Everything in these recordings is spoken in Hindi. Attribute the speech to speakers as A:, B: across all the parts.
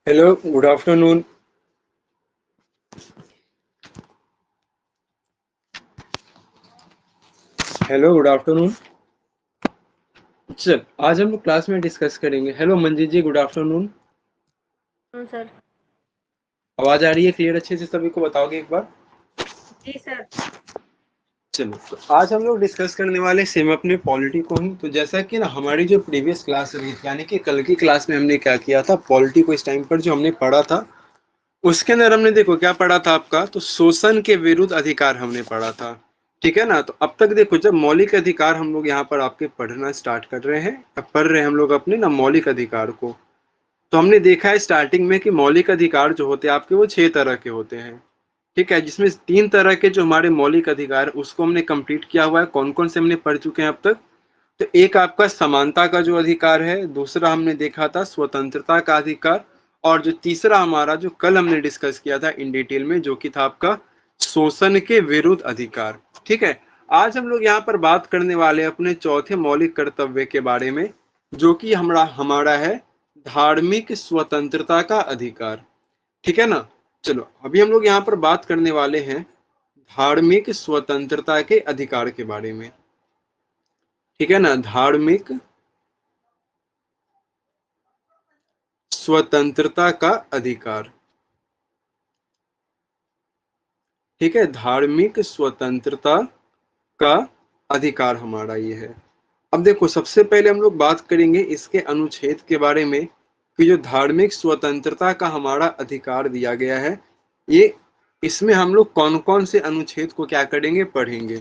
A: Hello, good afternoon. Hello good afternoon. चल आज हम लोग क्लास में डिस्कस करेंगे। हेलो मंजीत जी, गुड आफ्टरनून।
B: सर।
A: आवाज आ रही है क्लियर अच्छे से? सभी को बताओगे एक बार।
B: जी सर।
A: चलो, तो आज हम लोग डिस्कस करने वाले सेम अपने पॉलिटी को ही। तो जैसा कि ना हमारी जो प्रीवियस क्लास रही थी, यानी कि कल की क्लास में हमने क्या किया था, पॉलिटी को इस टाइम पर जो हमने पढ़ा था उसके अंदर हमने देखो क्या पढ़ा था आपका, तो शोषण के विरुद्ध अधिकार हमने पढ़ा था। ठीक है ना। तो अब तक देखो, जब मौलिक अधिकार हम लोग यहाँ पर आपके पढ़ना स्टार्ट कर रहे हैं, अब पढ़ रहे हैं हम लोग अपने ना मौलिक अधिकार को। तो हमने देखा है स्टार्टिंग में कि मौलिक अधिकार जो होते हैं आपके, वो 6 तरह के होते हैं। ठीक है, जिसमें 3 तरह के जो हमारे मौलिक अधिकार उसको हमने कंप्लीट किया हुआ है। कौन कौन से हमने पढ़ चुके हैं अब तक? तो एक आपका समानता का जो अधिकार है, दूसरा हमने देखा था स्वतंत्रता का अधिकार, और जो तीसरा हमारा जो कल हमने डिस्कस किया था इन डिटेल में, जो कि था आपका शोषण के विरुद्ध अधिकार। ठीक है। आज हम लोग यहाँ पर बात करने वाले हैं अपने चौथे मौलिक कर्तव्य के बारे में, जो कि हमारा हमारा है धार्मिक स्वतंत्रता का अधिकार। ठीक है ना। चलो, अभी हम लोग यहाँ पर बात करने वाले हैं धार्मिक स्वतंत्रता के अधिकार के बारे में। ठीक है ना, धार्मिक स्वतंत्रता का अधिकार। ठीक है, धार्मिक स्वतंत्रता का अधिकार हमारा ये है। अब देखो, सबसे पहले हम लोग बात करेंगे इसके अनुच्छेद के बारे में, कि जो धार्मिक स्वतंत्रता का हमारा अधिकार दिया गया है, ये इसमें हम लोग कौन कौन से अनुच्छेद को क्या करेंगे, पढ़ेंगे।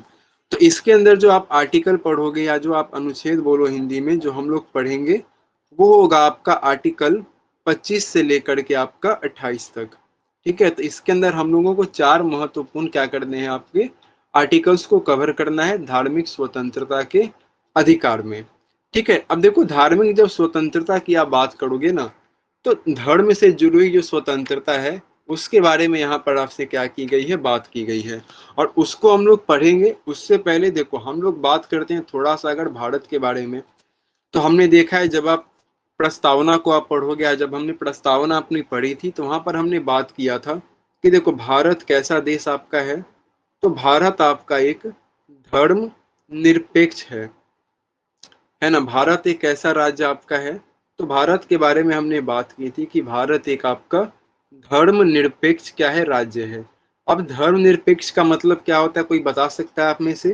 A: तो इसके अंदर जो आप आर्टिकल पढ़ोगे, या जो आप अनुच्छेद बोलो हिंदी में, जो हम लोग पढ़ेंगे वो होगा आपका आर्टिकल 25 से लेकर के आपका 28 तक। ठीक है। तो इसके अंदर हम लोगों को 4 महत्वपूर्ण क्या करने हैं, आपके आर्टिकल्स को कवर करना है धार्मिक स्वतंत्रता के अधिकार में। ठीक है। अब देखो, धार्मिक जब स्वतंत्रता की आप बात करोगे ना, तो धर्म से जुड़ी हुई जो स्वतंत्रता है उसके बारे में यहाँ पर आपसे क्या की गई है, बात की गई है, और उसको हम लोग पढ़ेंगे। उससे पहले देखो, हम लोग बात करते हैं थोड़ा सा अगर भारत के बारे में। तो हमने देखा है, जब आप प्रस्तावना को आप पढ़ोगे, या जब हमने प्रस्तावना अपनी पढ़ी थी, तो वहां पर हमने बात किया था कि देखो भारत कैसा देश आपका है। तो भारत आपका एक धर्म निरपेक्ष है ना। भारत एक ऐसा राज्य आपका है। तो भारत के बारे में हमने बात की थी कि भारत एक आपका धर्म निरपेक्ष क्या है, राज्य है। अब धर्म निरपेक्ष का मतलब क्या होता है, कोई बता सकता है आप में से?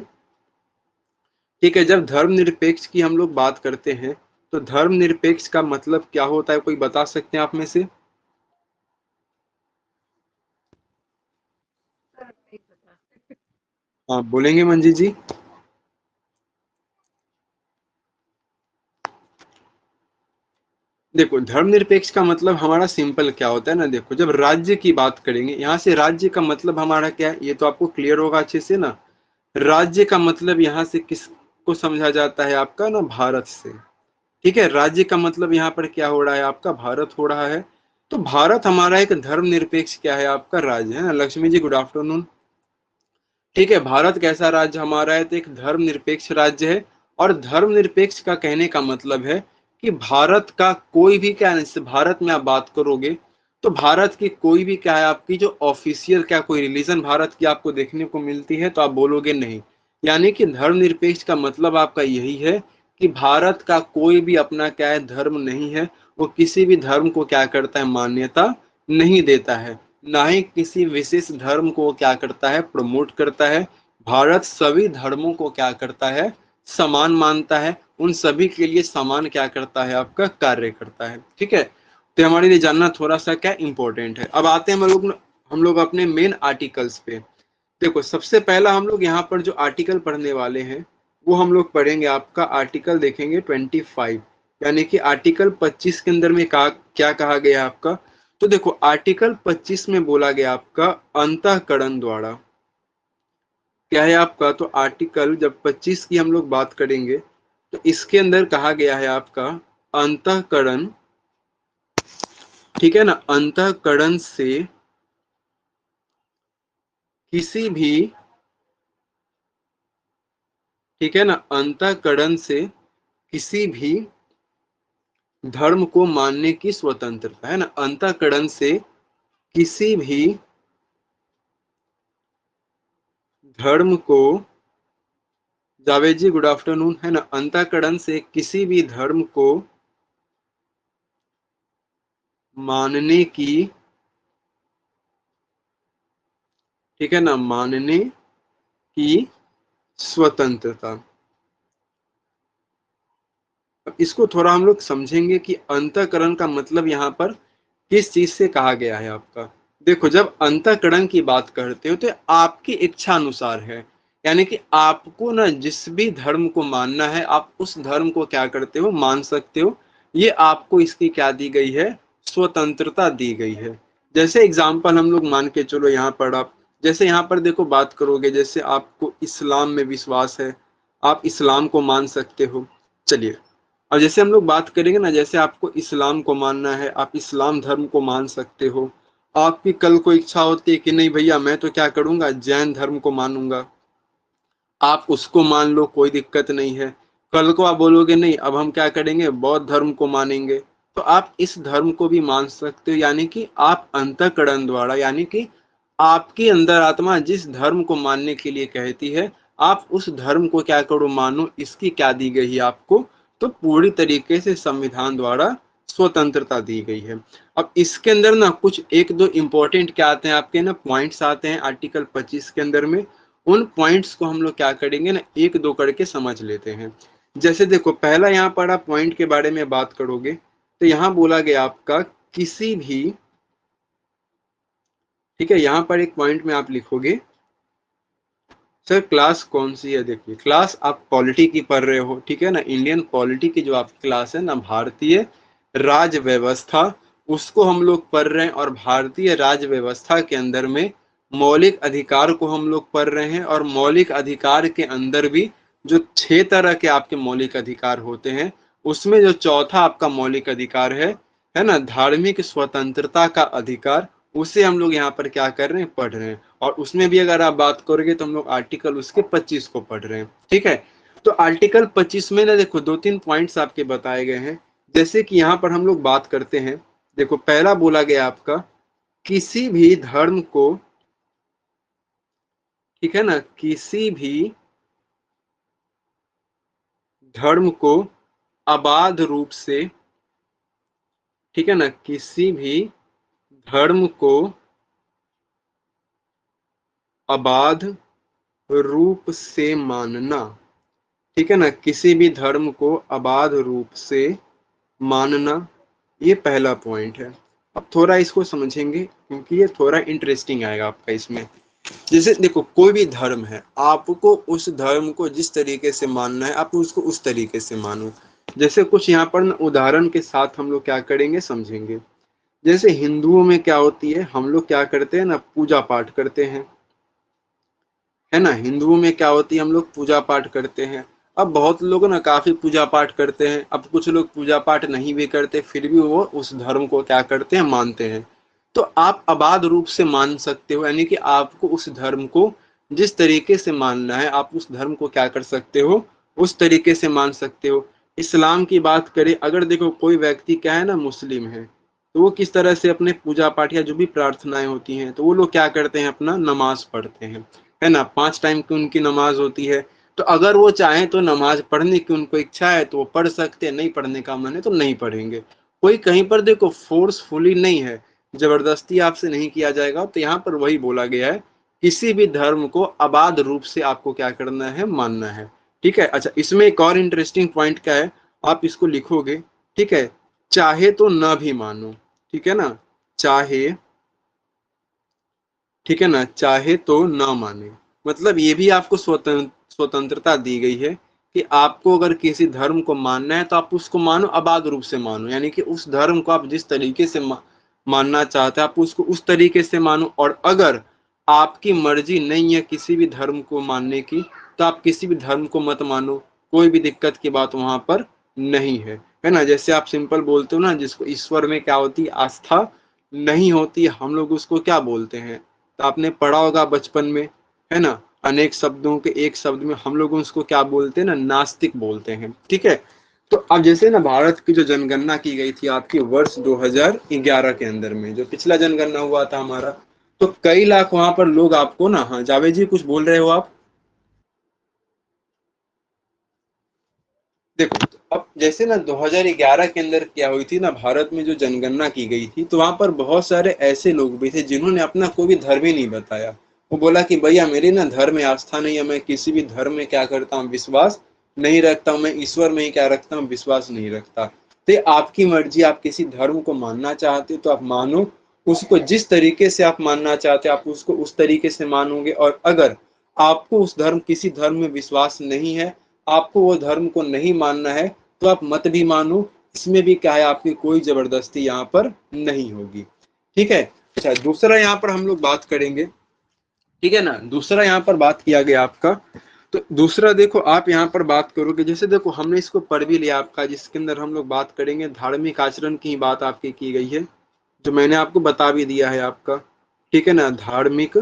A: ठीक है, जब धर्म निरपेक्ष की हम लोग बात करते हैं, तो धर्म निरपेक्ष का मतलब क्या होता है, कोई बता सकते हैं आप में से?
B: सर नहीं पता।
A: हाँ, बोलेंगे मंजीत जी? देखो, धर्मनिरपेक्ष का मतलब हमारा सिंपल क्या होता है ना, देखो जब राज्य की बात करेंगे, यहाँ से राज्य का मतलब हमारा क्या है, ये तो आपको क्लियर होगा अच्छे से ना। राज्य का मतलब यहाँ से किसको समझा जाता है, आपका ना भारत से। ठीक है, राज्य का मतलब यहाँ पर क्या हो रहा है, आपका भारत हो रहा है। तो भारत हमारा एक धर्मनिरपेक्ष क्या है, आपका राज्य है ना। Lakshmi ji, good afternoon. ठीक है, भारत कैसा राज्य हमारा है, तो एक धर्मनिरपेक्ष राज्य है। और धर्मनिरपेक्ष का कहने का मतलब है कि भारत का कोई भी क्या, जैसे भारत में आप बात करोगे, तो भारत की कोई भी क्या है, आपकी जो ऑफिशियल क्या कोई रिलीजन भारत की आपको देखने को मिलती है, तो आप बोलोगे नहीं। यानी कि धर्मनिरपेक्ष का मतलब आपका यही है कि भारत का कोई भी अपना क्या है, धर्म नहीं है। वो किसी भी धर्म को क्या करता है, मान्यता नहीं देता है। ना ही किसी विशेष धर्म को क्या करता है, प्रमोट करता है। भारत सभी धर्मों को क्या करता है, समान मानता है। उन सभी के लिए समान क्या करता है, आपका कार्य करता है। ठीक है। तो हमारे लिए जानना थोड़ा सा क्या इंपॉर्टेंट है। अब आते हैं हम लोग अपने मेन आर्टिकल्स पे। देखो, सबसे पहला हम लोग यहाँ पर जो आर्टिकल पढ़ने वाले हैं, वो हम लोग पढ़ेंगे आपका आर्टिकल देखेंगे 25, यानी कि आर्टिकल 25 के अंदर में क्या कहा गया आपका। तो देखो, आर्टिकल 25 में बोला गया आपका अंतःकरण द्वारा क्या है आपका। तो आर्टिकल जब 25 की हम लोग बात करेंगे, तो इसके अंदर कहा गया है आपका अंतःकरण। ठीक है ना, अंतःकरण से किसी भी, ठीक है ना, अंतःकरण से किसी भी धर्म को मानने की स्वतंत्रता, है ना। अंतःकरण से किसी भी धर्म को, जावेद जी गुड आफ्टरनून, है ना। अंतःकरण से किसी भी धर्म को मानने की, ठीक है ना, मानने की स्वतंत्रता। अब इसको थोड़ा हम लोग समझेंगे कि अंतःकरण का मतलब यहाँ पर किस चीज से कहा गया है आपका। देखो, जब अंतःकरण की बात करते हो तो आपकी इच्छा अनुसार है, यानी कि आपको ना जिस भी धर्म को मानना है आप उस धर्म को क्या करते हो, मान सकते हो। ये आपको इसकी क्या दी गई है, स्वतंत्रता दी गई है। जैसे एग्जाम्पल हम लोग मान के चलो, यहाँ पर आप जैसे यहाँ पर देखो बात करोगे, जैसे आपको इस्लाम में विश्वास है, आप इस्लाम को मान सकते हो। चलिए, और जैसे हम लोग बात करेंगे ना, जैसे आपको इस्लाम को मानना है, आप इस्लाम धर्म को मान सकते हो। आपकी कल को इच्छा होती है कि नहीं भैया मैं तो क्या करूंगा, जैन धर्म को मानूंगा, आप उसको मान लो, कोई दिक्कत नहीं है। कल को आप बोलोगे नहीं अब हम क्या करेंगे, बौद्ध धर्म को मानेंगे, तो आप इस धर्म को भी मान सकते हो। यानी कि आप अंतःकरण द्वारा, यानी कि आपकी अंदर आत्मा जिस धर्म को मानने के लिए कहती है, आप उस धर्म को क्या करो, मानो। इसकी क्या दी गई है आपको, तो पूरी तरीके से संविधान द्वारा स्वतंत्रता दी गई है। अब इसके अंदर ना कुछ एक दो इंपॉर्टेंट क्या आते हैं आपके ना, पॉइंट्स आते हैं आर्टिकल 25 के अंदर में। उन पॉइंट्स को हम लोग क्या करेंगे ना, एक दो करके समझ लेते हैं। जैसे देखो, पहला यहाँ पर आप पॉइंट के बारे में बात करोगे तो यहाँ बोला गया आपका किसी भी, ठीक है, यहाँ पर एक पॉइंट में आप लिखोगे, सर क्लास कौन सी है। देखिए, क्लास आप पॉलिटी की पढ़ रहे हो, ठीक है ना, इंडियन पॉलिटी की जो आपकी क्लास है ना, भारतीय राज्य व्यवस्था, उसको हम लोग पढ़ रहे हैं। और भारतीय राज्य व्यवस्था के अंदर में मौलिक अधिकार को हम लोग पढ़ रहे हैं। और मौलिक अधिकार के अंदर भी जो 6 तरह के आपके मौलिक अधिकार होते हैं, उसमें जो चौथा आपका मौलिक अधिकार है ना, धार्मिक स्वतंत्रता का अधिकार, उसे हम लोग यहाँ पर क्या कर रहे हैं, पढ़ रहे हैं। और उसमें भी अगर आप बात करोगे तो हम लोग आर्टिकल उसके 25 को पढ़ रहे हैं, ठीक है। तो आर्टिकल 25 में ना देखो, दो तीन पॉइंट्स आपके बताए गए हैं। जैसे कि यहाँ पर हम लोग बात करते हैं, देखो पहला बोला गया आपका, किसी भी धर्म को, ठीक है ना, किसी भी धर्म को अबाध रूप से, ठीक है ना, किसी भी धर्म को अबाध रूप से मानना, ठीक है ना, किसी भी धर्म को अबाध रूप से मानना, ये पहला पॉइंट है। अब थोड़ा इसको समझेंगे क्योंकि ये थोड़ा इंटरेस्टिंग आएगा आपका इसमें। जैसे देखो, कोई भी धर्म है, आपको उस धर्म को जिस तरीके से मानना है आप उसको उस तरीके से मानो। जैसे कुछ यहाँ पर उदाहरण के साथ हम लोग क्या करेंगे, समझेंगे। जैसे हिंदुओं में क्या होती है, हम लोग क्या करते हैं ना, पूजा पाठ करते हैं, है ना। हिंदुओं में क्या होती है, हम लोग पूजा पाठ करते हैं। अब बहुत लोग ना काफी पूजा पाठ करते हैं, अब कुछ लोग पूजा पाठ नहीं भी करते, फिर भी वो उस धर्म को क्या करते हैं, मानते हैं। तो आप अबाध रूप से मान सकते हो, यानी कि आपको उस धर्म को जिस तरीके से मानना है आप उस धर्म को क्या कर सकते हो, उस तरीके से मान सकते हो। इस्लाम की बात करें, अगर देखो कोई व्यक्ति क्या है ना, मुस्लिम है, तो वो किस तरह से अपने पूजा पाठ या जो भी प्रार्थनाएं होती हैं, तो वो लोग क्या करते हैं, अपना नमाज पढ़ते हैं, है ना। 5 टाइम की उनकी नमाज होती है। तो अगर वो चाहें तो नमाज पढ़ने की उनको इच्छा है तो वो पढ़ सकते हैं, नहीं पढ़ने का मन है तो नहीं पढ़ेंगे। कोई कहीं पर देखो फोर्सफुली नहीं है, जबरदस्ती आपसे नहीं किया जाएगा। तो यहाँ पर वही बोला गया है, किसी भी धर्म को अबाध रूप से आपको क्या करना है, मानना है, ठीक है। अच्छा, इसमें एक और इंटरेस्टिंग पॉइंट क्या है, आप इसको लिखोगे, ठीक है, चाहे तो न भी मानो, ठीक है ना, चाहे, ठीक है ना, चाहे तो न माने। मतलब ये भी आपको स्वतंत्रता दी गई है कि आपको अगर किसी धर्म को मानना है तो आप उसको मानो, अबाध रूप से मानो, यानी कि उस धर्म को आप जिस तरीके से मानना चाहते हैं आप उसको उस तरीके से मानो। और अगर आपकी मर्जी नहीं है किसी भी धर्म को मानने की, तो आप किसी भी धर्म को मत मानो, कोई भी दिक्कत की बात वहां पर नहीं है ना। जैसे आप सिंपल बोलते हो ना, जिसको ईश्वर में क्या होती है, आस्था नहीं होती, हम लोग उसको क्या बोलते हैं, तो आपने पढ़ा होगा बचपन में, है ना, अनेक शब्दों के एक शब्द में हम लोग उसको क्या बोलते हैं ना, नास्तिक बोलते हैं, ठीक है। तो अब जैसे ना भारत की जो जनगणना की गई थी आपकी वर्ष 2011 के अंदर में, जो पिछला जनगणना हुआ था हमारा, तो कई लाख वहां पर लोग आपको ना, हाँ जावेद जी कुछ बोल रहे हो आप? देखो अब जैसे ना 2011 के अंदर क्या हुई थी ना, भारत में जो जनगणना की गई थी, तो वहां पर बहुत सारे ऐसे लोग भी थे जिन्होंने अपना कोई भी धर्म ही नहीं बताया। वो बोला कि भैया मेरी ना धर्म में आस्था नहीं है, मैं किसी भी धर्म में क्या करता हूँ, विश्वास नहीं रखता हूँ, मैं ईश्वर में ही क्या रखता हूँ, विश्वास नहीं रखता। तो ये आपकी मर्जी, आप किसी धर्म को मानना चाहते हो तो आप मानो, उसको जिस तरीके से आप मानना चाहते हो आप उसको उस तरीके से मानोगे। और अगर आपको उस धर्म किसी धर्म में विश्वास नहीं है, आपको वो धर्म को नहीं मानना है, तो आप मत भी मानो, इसमें भी क्या है, आपकी कोई जबरदस्ती यहाँ पर नहीं होगी। ठीक है। अच्छा दूसरा यहाँ पर हम लोग बात करेंगे, ठीक है ना, दूसरा यहाँ पर बात किया गया आपका, तो दूसरा देखो आप यहाँ पर बात करोगे, जैसे देखो हमने इसको पढ़ भी लिया आपका, जिसके अंदर हम लोग बात करेंगे धार्मिक आचरण की बात आपकी की गई है, जो मैंने आपको बता भी दिया है आपका। ठीक है ना, धार्मिक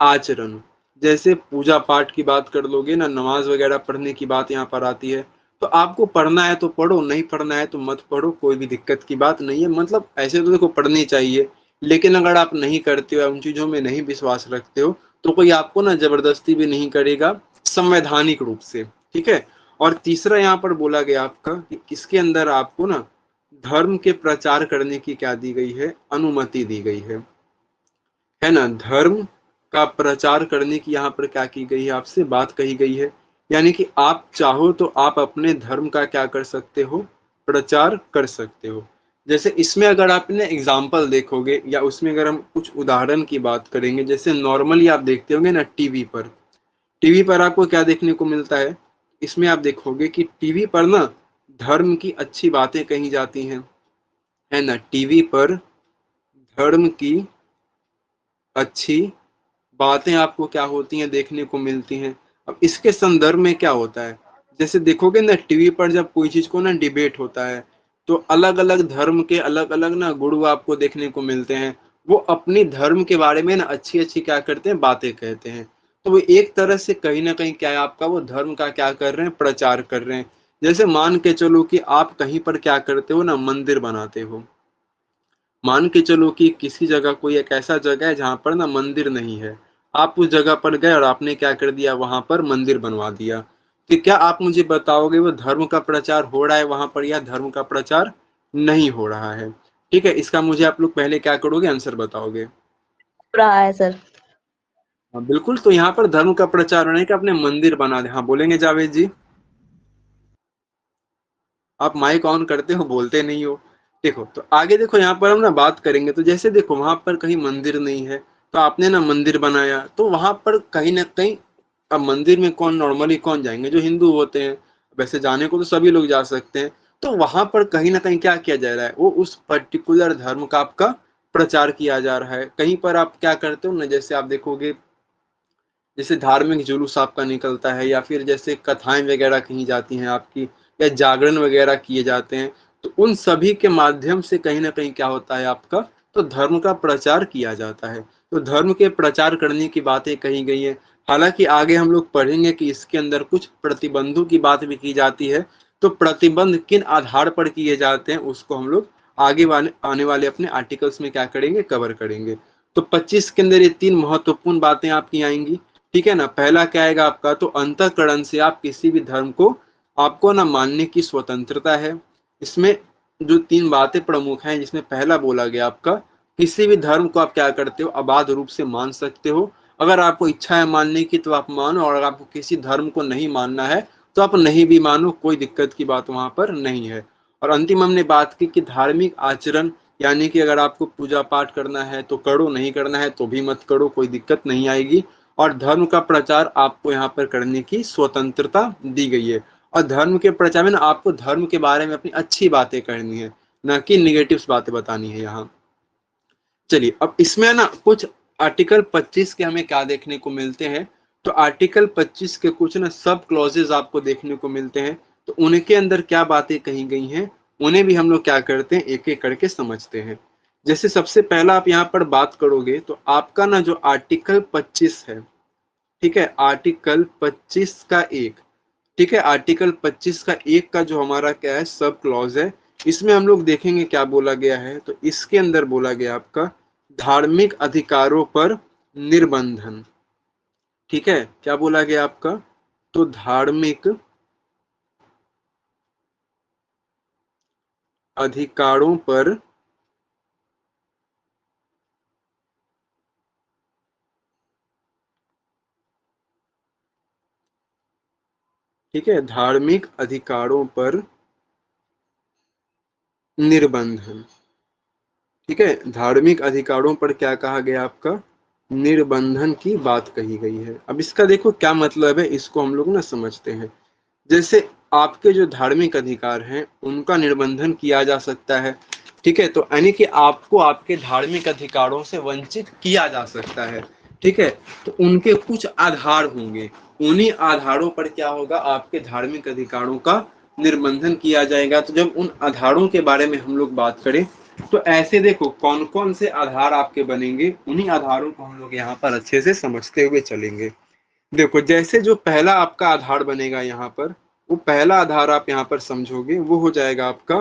A: आचरण, जैसे पूजा पाठ की बात कर लोगे ना, नमाज वगैरह पढ़ने की बात यहाँ पर आती है, तो आपको पढ़ना है तो पढ़ो, नहीं पढ़ना है तो मत पढ़ो, कोई भी दिक्कत की बात नहीं है। मतलब ऐसे तो देखो पढ़नी चाहिए, लेकिन अगर आप नहीं करते हो, उन चीजों में नहीं विश्वास रखते हो, तो कोई आपको ना जबरदस्ती भी नहीं करेगा संवैधानिक रूप से। ठीक है। और तीसरा यहाँ पर बोला गया आपका कि किसके अंदर आपको ना धर्म के प्रचार करने की क्या दी गई है, अनुमति दी गई है ना, धर्म का प्रचार करने की यहाँ पर क्या की गई है, आपसे बात कही गई है। यानी कि आप चाहो तो आप अपने धर्म का क्या कर सकते हो, प्रचार कर सकते हो। जैसे इसमें अगर आपने एग्जाम्पल देखोगे, या उसमें अगर हम कुछ उदाहरण की बात करेंगे, जैसे नॉर्मली आप देखते होंगे ना टीवी पर, टीवी पर आपको क्या देखने को मिलता है, इसमें आप देखोगे कि टीवी पर ना धर्म की अच्छी बातें कही जाती हैं, है ना, टीवी पर धर्म की अच्छी बातें आपको क्या होती हैं, देखने को मिलती हैं। अब इसके संदर्भ में क्या होता है, जैसे देखोगे ना टीवी पर जब कोई चीज को ना डिबेट होता है, तो अलग अलग धर्म के अलग अलग ना गुरु आपको देखने को मिलते हैं, वो अपनी धर्म के बारे में ना अच्छी अच्छी क्या करते हैं, बातें कहते हैं। तो वो एक तरह से कहीं ना कहीं क्या है, आपका वो धर्म का क्या कर रहे हैं, प्रचार कर रहे हैं। जैसे मान के चलो कि आप कहीं पर क्या करते हो ना, मंदिर बनाते हो, मान के चलो कि किसी जगह कोई एक ऐसा जगह है जहां पर ना मंदिर नहीं है, आप उस जगह पर गए और आपने क्या कर दिया, वहां पर मंदिर बनवा दिया, कि क्या आप मुझे बताओगे वो धर्म का प्रचार हो रहा है वहां पर, या धर्म का प्रचार नहीं हो रहा है? ठीक है, इसका मुझे आप लोग पहले क्या करोगे, आंसर बताओगे।
B: रहा है सर।
A: हाँ बिल्कुल, तो यहाँ पर धर्म का प्रचार होने का अपने मंदिर बना दे, हाँ बोलेंगे जावेद जी? आप माइक ऑन करते हो, बोलते नहीं हो। देखो तो आगे देखो, यहाँ पर हम ना बात करेंगे, तो जैसे देखो वहां पर कहीं मंदिर नहीं है, तो आपने ना मंदिर बनाया, तो वहां पर कहीं ना कहीं, अब मंदिर में कौन नॉर्मली कौन जाएंगे, जो हिंदू होते हैं, वैसे जाने को तो सभी लोग जा सकते हैं। तो वहां पर कहीं ना कहीं क्या किया जा रहा है, वो उस पर्टिकुलर धर्म का आपका प्रचार किया जा रहा है। कहीं पर आप क्या करते हो ना, जैसे आप देखोगे, जैसे धार्मिक जुलूस आपका निकलता है, या फिर जैसे कथाएं वगैरह कही जाती हैं आपकी, या जागरण वगैरह किए जाते हैं, तो उन सभी के माध्यम से कहीं ना कहीं क्या होता है आपका, तो धर्म का प्रचार किया जाता है। तो धर्म के प्रचार करने की बातें कही गई है। हालांकि आगे हम लोग पढ़ेंगे कि इसके अंदर कुछ प्रतिबंधों की बात भी की जाती है, तो प्रतिबंध किन आधार पर किए जाते हैं उसको हम लोग आगे आने वाले अपने आर्टिकल्स में क्या करेंगे, कवर करेंगे। तो 25 के अंदर ये तीन महत्वपूर्ण बातें आपकी आएंगी। ठीक है ना, पहला क्या आएगा आपका, तो अंतःकरण से आप किसी भी धर्म को, आपको ना मानने की स्वतंत्रता है। इसमें जो तीन बातें प्रमुख हैं, जिसमें पहला बोला गया आपका, किसी भी धर्म को आप क्या करते हो, अबाध रूप से मान सकते हो। अगर आपको इच्छा है मानने की तो आप मानो, और अगर आपको किसी धर्म को नहीं मानना है तो आप नहीं भी मानो, कोई दिक्कत की बात वहां पर नहीं है। और अंतिम हमने बात की कि धार्मिक आचरण, यानी कि अगर आपको पूजा पाठ करना है तो करो, नहीं करना है तो भी मत करो, कोई दिक्कत नहीं आएगी। और धर्म का प्रचार आपको यहाँ पर करने की स्वतंत्रता दी गई है। और धर्म के प्रचार में ना आपको धर्म के बारे में अपनी अच्छी बातें करनी है, ना कि निगेटिव बातें बतानी है यहाँ। चलिए अब इसमें ना कुछ आर्टिकल 25 के हमें क्या देखने को मिलते हैं, तो आर्टिकल 25 के कुछ ना सब क्लॉजेज आपको देखने को मिलते हैं। तो उनके अंदर क्या बातें कही गई हैं, उन्हें भी हम लोग क्या करते हैं, एक एक करके समझते हैं। जैसे सबसे पहला आप यहाँ पर बात करोगे, तो आपका ना जो आर्टिकल 25 है, ठीक है, आर्टिकल 25 का एक, ठीक है, आर्टिकल 25 का एक का जो हमारा क्या है सब क्लॉज है, इसमें हम लोग देखेंगे क्या बोला गया है। तो इसके अंदर बोला गया आपका धार्मिक अधिकारों पर निर्बंधन। ठीक है, क्या बोला गया आपका, तो धार्मिक अधिकारों पर ठीक है, धार्मिक अधिकारों पर निर्बंधन। ठीक है, धार्मिक अधिकारों पर क्या कहा गया आपका, निर्बंधन की बात कही गई है। अब इसका देखो क्या मतलब है, इसको हम लोग ना समझते हैं। जैसे आपके जो धार्मिक अधिकार हैं उनका निर्बंधन किया जा सकता है। ठीक है, तो यानी कि आपको आपके धार्मिक अधिकारों से वंचित किया जा सकता है। ठीक है, तो उनके कुछ आधार होंगे, उन्हीं आधारों पर क्या होगा, आपके धार्मिक अधिकारों का निर्बंधन किया जाएगा। तो जब उन आधारों के बारे में हम लोग बात करें, तो ऐसे देखो कौन कौन से आधार आपके बनेंगे, उन्हीं आधारों को हम लोग यहाँ पर अच्छे से समझते हुए चलेंगे। देखो जैसे जो पहला आपका आधार बनेगा यहाँ पर, वो पहला आधार आप यहाँ पर समझोगे वो हो जाएगा आपका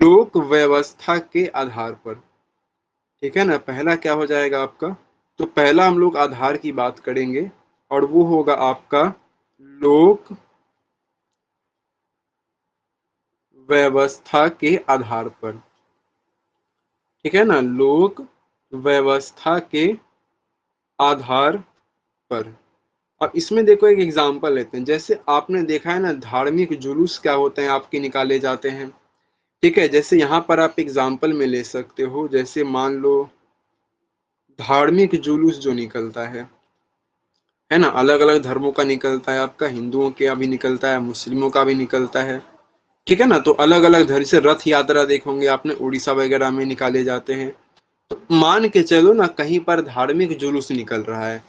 A: लोक व्यवस्था के आधार पर। ठीक है ना, पहला क्या हो जाएगा आपका, तो पहला हम लोग आधार की बात करेंगे और वो होगा आपका लोक व्यवस्था के आधार पर। ठीक है ना, लोक व्यवस्था के आधार पर। अब इसमें देखो एक एग्जांपल लेते हैं। जैसे आपने देखा है ना, धार्मिक जुलूस क्या होते हैं आपके निकाले जाते हैं। ठीक है, जैसे यहाँ पर आप एग्जांपल में ले सकते हो, जैसे मान लो धार्मिक जुलूस जो निकलता है ना, अलग अलग धर्मों का निकलता है, आपका हिंदुओं का भी निकलता है, मुस्लिमों का भी निकलता है। ठीक है ना, तो अलग अलग धर्म से रथ यात्रा देखोगे आपने उड़ीसा वगैरह में निकाले जाते हैं। तो मान के चलो ना कहीं पर धार्मिक जुलूस निकल रहा है,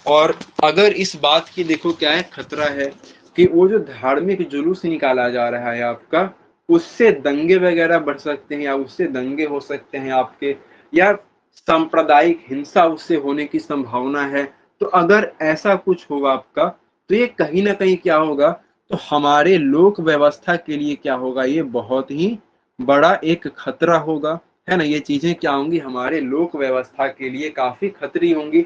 A: और अगर इस बात की देखो क्या है, खतरा है कि वो जो धार्मिक जुलूस निकाला जा रहा है आपका, उससे दंगे वगैरह बढ़ सकते हैं, या उससे दंगे हो सकते हैं आपके, या सांप्रदायिक हिंसा उससे होने की संभावना है। तो अगर ऐसा कुछ होगा आपका, तो ये कहीं ना कहीं क्या होगा, तो हमारे लोक व्यवस्था के लिए क्या होगा, ये बहुत ही बड़ा एक खतरा होगा। है ना, ये चीजें क्या होंगी, हमारे लोक व्यवस्था के लिए काफी खतरी होंगी।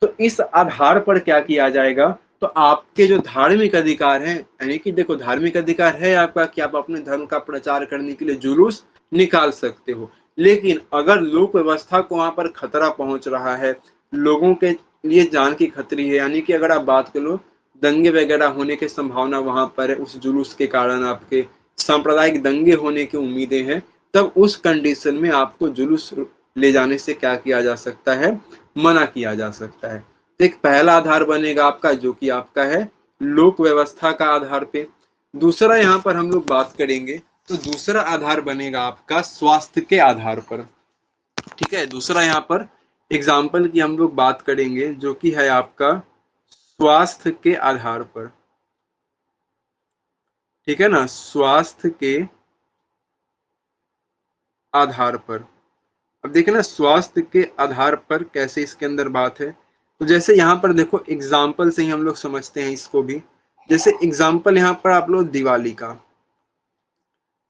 A: तो इस आधार पर क्या किया जाएगा, तो आपके जो धार्मिक अधिकार हैं, यानी कि देखो धार्मिक अधिकार है आपका कि आप अपने धर्म का प्रचार करने के लिए जुलूस निकाल सकते हो, लेकिन अगर लोक व्यवस्था को वहां पर खतरा पहुंच रहा है, लोगों के लिए जान की खतरी है, यानी कि अगर आप बात करो दंगे वगैरह होने की संभावना वहां पर है, उस जुलूस के कारण आपके सांप्रदायिक दंगे होने की उम्मीदें हैं, तब उस कंडीशन में आपको जुलूस ले जाने से क्या किया जा सकता है, मना किया जा सकता है। तो एक पहला आधार बनेगा आपका जो कि आपका है लोक व्यवस्था का आधार पे। दूसरा यहाँ पर हम लोग बात करेंगे, तो दूसरा आधार बनेगा आपका स्वास्थ्य के आधार पर। ठीक है, दूसरा यहाँ पर एग्जाम्पल की हम लोग बात करेंगे जो कि है आपका स्वास्थ्य के आधार पर। ठीक है ना, स्वास्थ्य के आधार पर। अब देखिए ना, स्वास्थ्य के आधार पर कैसे इसके अंदर बात है, तो जैसे यहाँ पर देखो एग्जाम्पल से ही हम लोग समझते हैं इसको भी। जैसे एग्जाम्पल यहाँ पर आप लोग दिवाली का,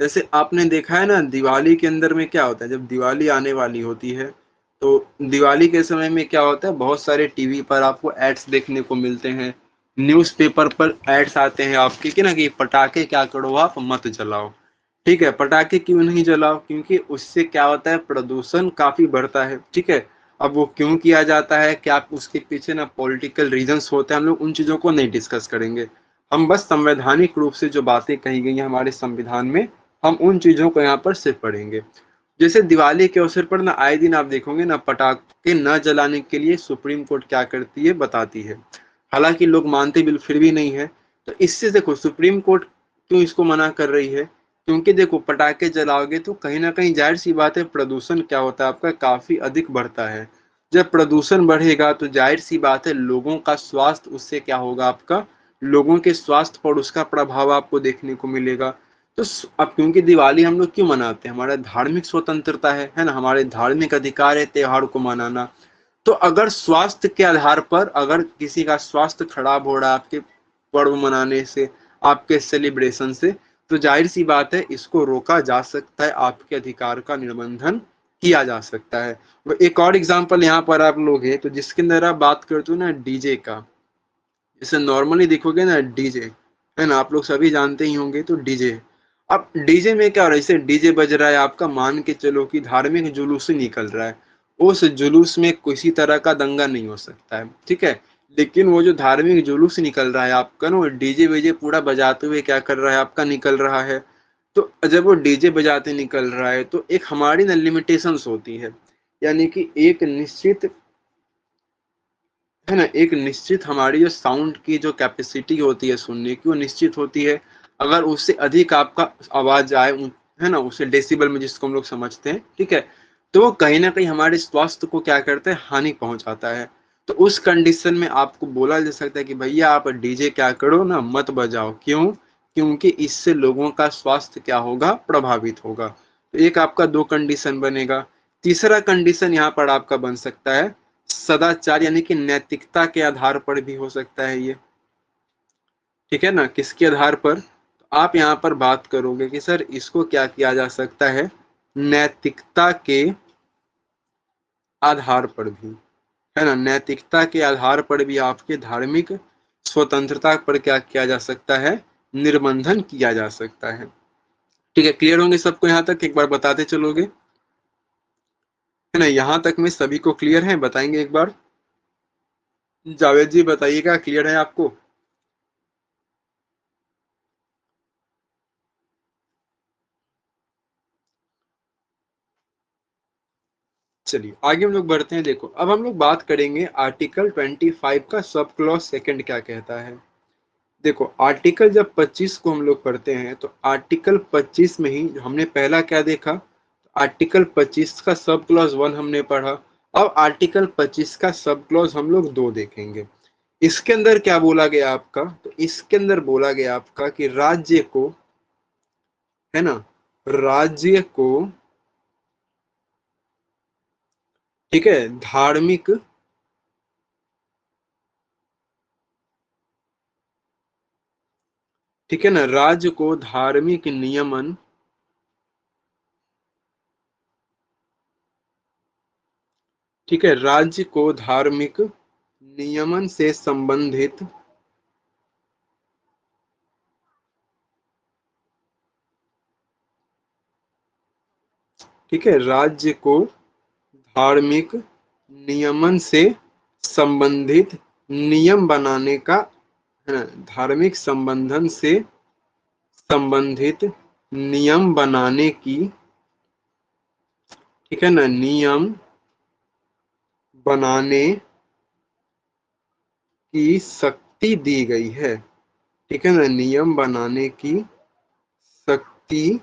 A: जैसे आपने देखा है ना, दिवाली के अंदर में क्या होता है, जब दिवाली आने वाली होती है, तो दिवाली के समय में क्या होता है, बहुत सारे टीवी पर आपको एड्स देखने को मिलते हैं, न्यूज़पेपर पर एड्स आते हैं आपके कि ना कि पटाखे क्या करो आप मत जलाओ। ठीक है, पटाखे क्यों नहीं जलाओ, क्योंकि उससे क्या होता है, प्रदूषण काफी बढ़ता है। ठीक है, अब वो क्यों किया जाता है, क्या उसके पीछे ना पॉलिटिकल रीजंस होते हैं, हम लोग उन चीजों को नहीं डिस्कस करेंगे। हम बस संवैधानिक रूप से जो बातें कही गई हैं हमारे संविधान में, हम उन चीजों को यहाँ पर सिर्फ पढ़ेंगे। जैसे दिवाली के अवसर पर ना आए दिन आप देखोगे ना, पटाखे न जलाने के लिए सुप्रीम कोर्ट क्या करती है, बताती है। हालांकि लोग मानते भी फिर भी नहीं है। तो इससे देखो सुप्रीम कोर्ट क्यों इसको मना कर रही है, क्योंकि देखो पटाखे जलाओगे तो कहीं ना कहीं जाहिर सी बात है प्रदूषण क्या होता है आपका, काफी अधिक बढ़ता है। जब प्रदूषण बढ़ेगा तो जाहिर सी बात है लोगों का स्वास्थ्य उससे क्या होगा आपका, लोगों के स्वास्थ्य पर उसका प्रभाव आपको देखने को मिलेगा। तो अब क्योंकि दिवाली हम लोग क्यों मनाते हैं, हमारा धार्मिक स्वतंत्रता है ना, हमारे धार्मिक अधिकार है त्योहार को मनाना। तो अगर स्वास्थ्य के आधार पर अगर किसी का स्वास्थ्य खराब हो रहा है आपके पर्व मनाने से, आपके सेलिब्रेशन से, तो जाहिर सी बात है इसको रोका जा सकता है, आपके अधिकार का निर्बंधन किया जा सकता है। वो एक और एग्जांपल यहाँ पर आप लोग है, तो जिसके अंदर आप बात करते हो ना डीजे का, जैसे नॉर्मली देखोगे ना डीजे, है ना, आप लोग सभी जानते ही होंगे, तो डीजे, अब डीजे में क्या हो रहा है, जैसे डीजे बज रहा है आपका, मान के चलो कि धार्मिक जुलूस ही निकल रहा है, उस जुलूस में किसी तरह का दंगा नहीं हो सकता है, ठीक है। लेकिन वो जो धार्मिक जुलूस निकल रहा है आपका ना, वो डीजे वीजे पूरा बजाते हुए क्या कर रहा है आपका, निकल रहा है। तो जब वो डीजे बजाते निकल रहा है तो एक हमारी ना लिमिटेशंस होती है, यानी कि एक निश्चित, है ना, एक निश्चित हमारी जो साउंड की जो कैपेसिटी होती है सुनने की, वो निश्चित होती है। अगर उससे अधिक आपका आवाज आए, है ना, उसे डेसिबल में जिसको हम लोग समझते हैं, ठीक है, तो वो कहीं ना कहीं हमारे स्वास्थ्य को क्या करता है, हानि पहुंचाता है। तो उस कंडीशन में आपको बोला जा सकता है कि भैया आप डीजे क्या करो ना, मत बजाओ। क्यों? क्योंकि इससे लोगों का स्वास्थ्य क्या होगा, प्रभावित होगा। तो एक आपका दो कंडीशन बनेगा। तीसरा कंडीशन यहाँ पर आपका बन सकता है सदाचार, यानी कि नैतिकता के आधार पर भी हो सकता है ये, ठीक है ना, किसके आधार पर, तो आप यहाँ पर बात करोगे कि सर इसको क्या किया जा सकता है, नैतिकता के आधार पर भी, है ना, नैतिकता के आधार पर भी आपके धार्मिक स्वतंत्रता पर क्या किया जा सकता है, निर्बंधन किया जा सकता है। ठीक है, क्लियर होंगे सबको यहाँ तक, एक बार बताते चलोगे, है ना, यहाँ तक में सभी को क्लियर है, बताएंगे एक बार, जावेद जी बताइएगा क्लियर है आपको। चलिए आगे हम लोग बढ़ते हैं। देखो अब हम लोग बात करेंगे आर्टिकल 25 का सब क्लॉज सेकंड क्या कहता है। देखो आर्टिकल जब 25 को हम लोग पढ़ते हैं तो आर्टिकल 25 में ही हमने पहला क्या देखा, आर्टिकल 25 का सब क्लॉज 1 हमने पढ़ा। अब आर्टिकल 25 का सब क्लॉज हम लोग 2 देखेंगे। इसके अंदर क्या बोला गया आपका, तो इसके अंदर बोला गया आपका कि राज्य को, है ना, राज्य को, ठीक है, धार्मिक, ठीक है ना, राज्य को धार्मिक नियमन, ठीक है, राज्य को धार्मिक नियमन से संबंधित, ठीक है, राज्य को धार्मिक नियमन से संबंधित नियम बनाने का, है ना, धार्मिक संबंधन से संबंधित नियम बनाने की, ठीक है ना, नियम बनाने की शक्ति दी गई है, ठीक है ना, नियम बनाने की शक्ति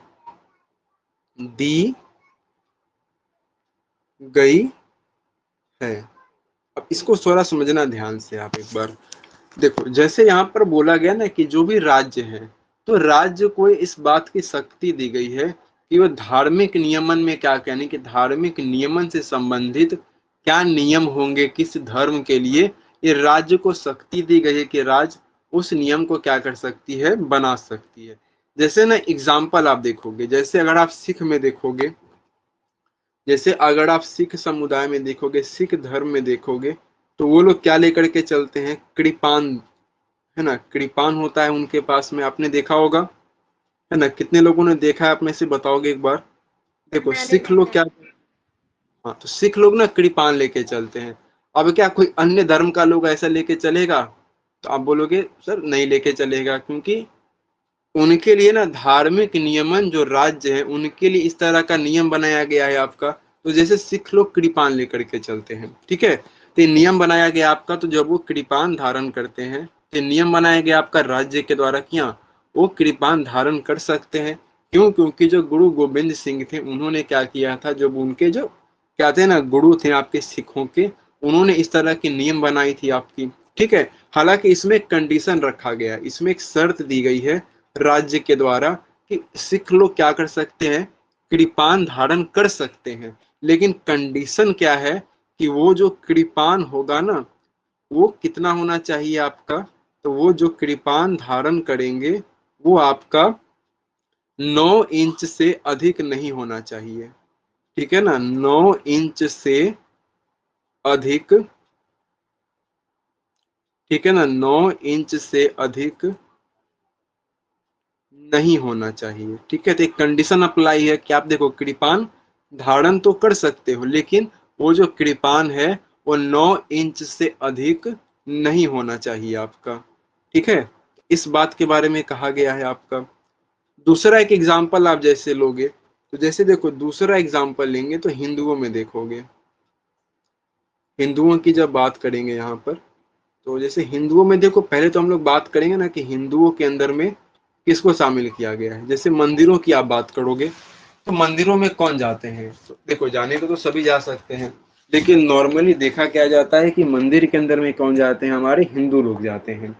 A: दी गई है। अब इसको थोड़ा समझना ध्यान से आप एक बार। देखो जैसे यहाँ पर बोला गया ना कि जो भी राज्य है, तो राज्य को इस बात की शक्ति दी गई है कि वो धार्मिक नियमन में क्या, यानी कि धार्मिक नियमन से संबंधित क्या नियम होंगे किस धर्म के लिए, ये राज्य को शक्ति दी गई है कि राज्य उस नियम को क्या कर सकती है, बना सकती है। जैसे ना एग्जाम्पल आप देखोगे, जैसे अगर आप सिख में देखोगे, जैसे अगर आप सिख समुदाय में देखोगे, सिख धर्म में देखोगे, तो वो लोग क्या लेकर के चलते हैं, कृपान, है ना, कृपान होता है उनके पास में, आपने देखा होगा, है ना, कितने लोगों ने देखा है, आप में से बताओगे एक बार। देखो सिख लोग क्या, हाँ, तो सिख लोग ना कृपान लेके चलते हैं। अब क्या कोई अन्य धर्म का लोग ऐसा लेके चलेगा, तो आप बोलोगे सर नहीं लेके चलेगा, क्योंकि उनके लिए ना धार्मिक नियमन जो राज्य है उनके लिए इस तरह का नियम बनाया गया है आपका। तो जैसे सिख लोग कृपान लेकर के चलते हैं, ठीक है, तो ये नियम बनाया गया आपका, तो जब वो कृपान धारण करते हैं, तो नियम बनाया गया आपका राज्य के द्वारा, किया वो कृपान धारण कर सकते हैं। क्यों? क्योंकि जो गुरु गोविंद सिंह थे उन्होंने क्या किया था, जब उनके जो क्या थे ना गुरु थे आपके सिखों के, उन्होंने इस तरह की नियम बनाई थी आपकी, ठीक है। हालांकि इसमें एक कंडीशन रखा गया, इसमें एक शर्त दी गई है राज्य के द्वारा कि सिख लोग क्या कर सकते हैं, कृपान धारण कर सकते हैं, लेकिन कंडीशन क्या है कि वो जो कृपान होगा ना, वो कितना होना चाहिए आपका, तो वो जो कृपान धारण करेंगे वो आपका 9 इंच से अधिक नहीं होना चाहिए। ठीक है ना, 9 इंच से अधिक, ठीक है ना, 9 इंच से अधिक नहीं होना चाहिए। ठीक है, तो एक कंडीशन अप्लाई है कि आप देखो कृपान धारण तो कर सकते हो, लेकिन वो जो कृपान है वो 9 इंच से अधिक नहीं होना चाहिए आपका। ठीक है, इस बात के बारे में कहा गया है आपका। दूसरा एक एग्जाम्पल आप जैसे लोगे, तो जैसे देखो दूसरा एग्जाम्पल लेंगे तो हिंदुओं में देखोगे, हिंदुओं की जब बात करेंगे यहाँ पर, तो जैसे हिंदुओं में देखो, पहले तो हम लोग बात करेंगे ना कि हिंदुओं के अंदर में किसको शामिल किया गया है। जैसे मंदिरों की आप बात करोगे तो मंदिरों में कौन जाते हैं, तो देखो जाने को तो सभी जा सकते हैं, लेकिन नॉर्मली देखा क्या जाता है कि मंदिर के अंदर में कौन जाते हैं, हमारे हिंदू लोग जाते हैं।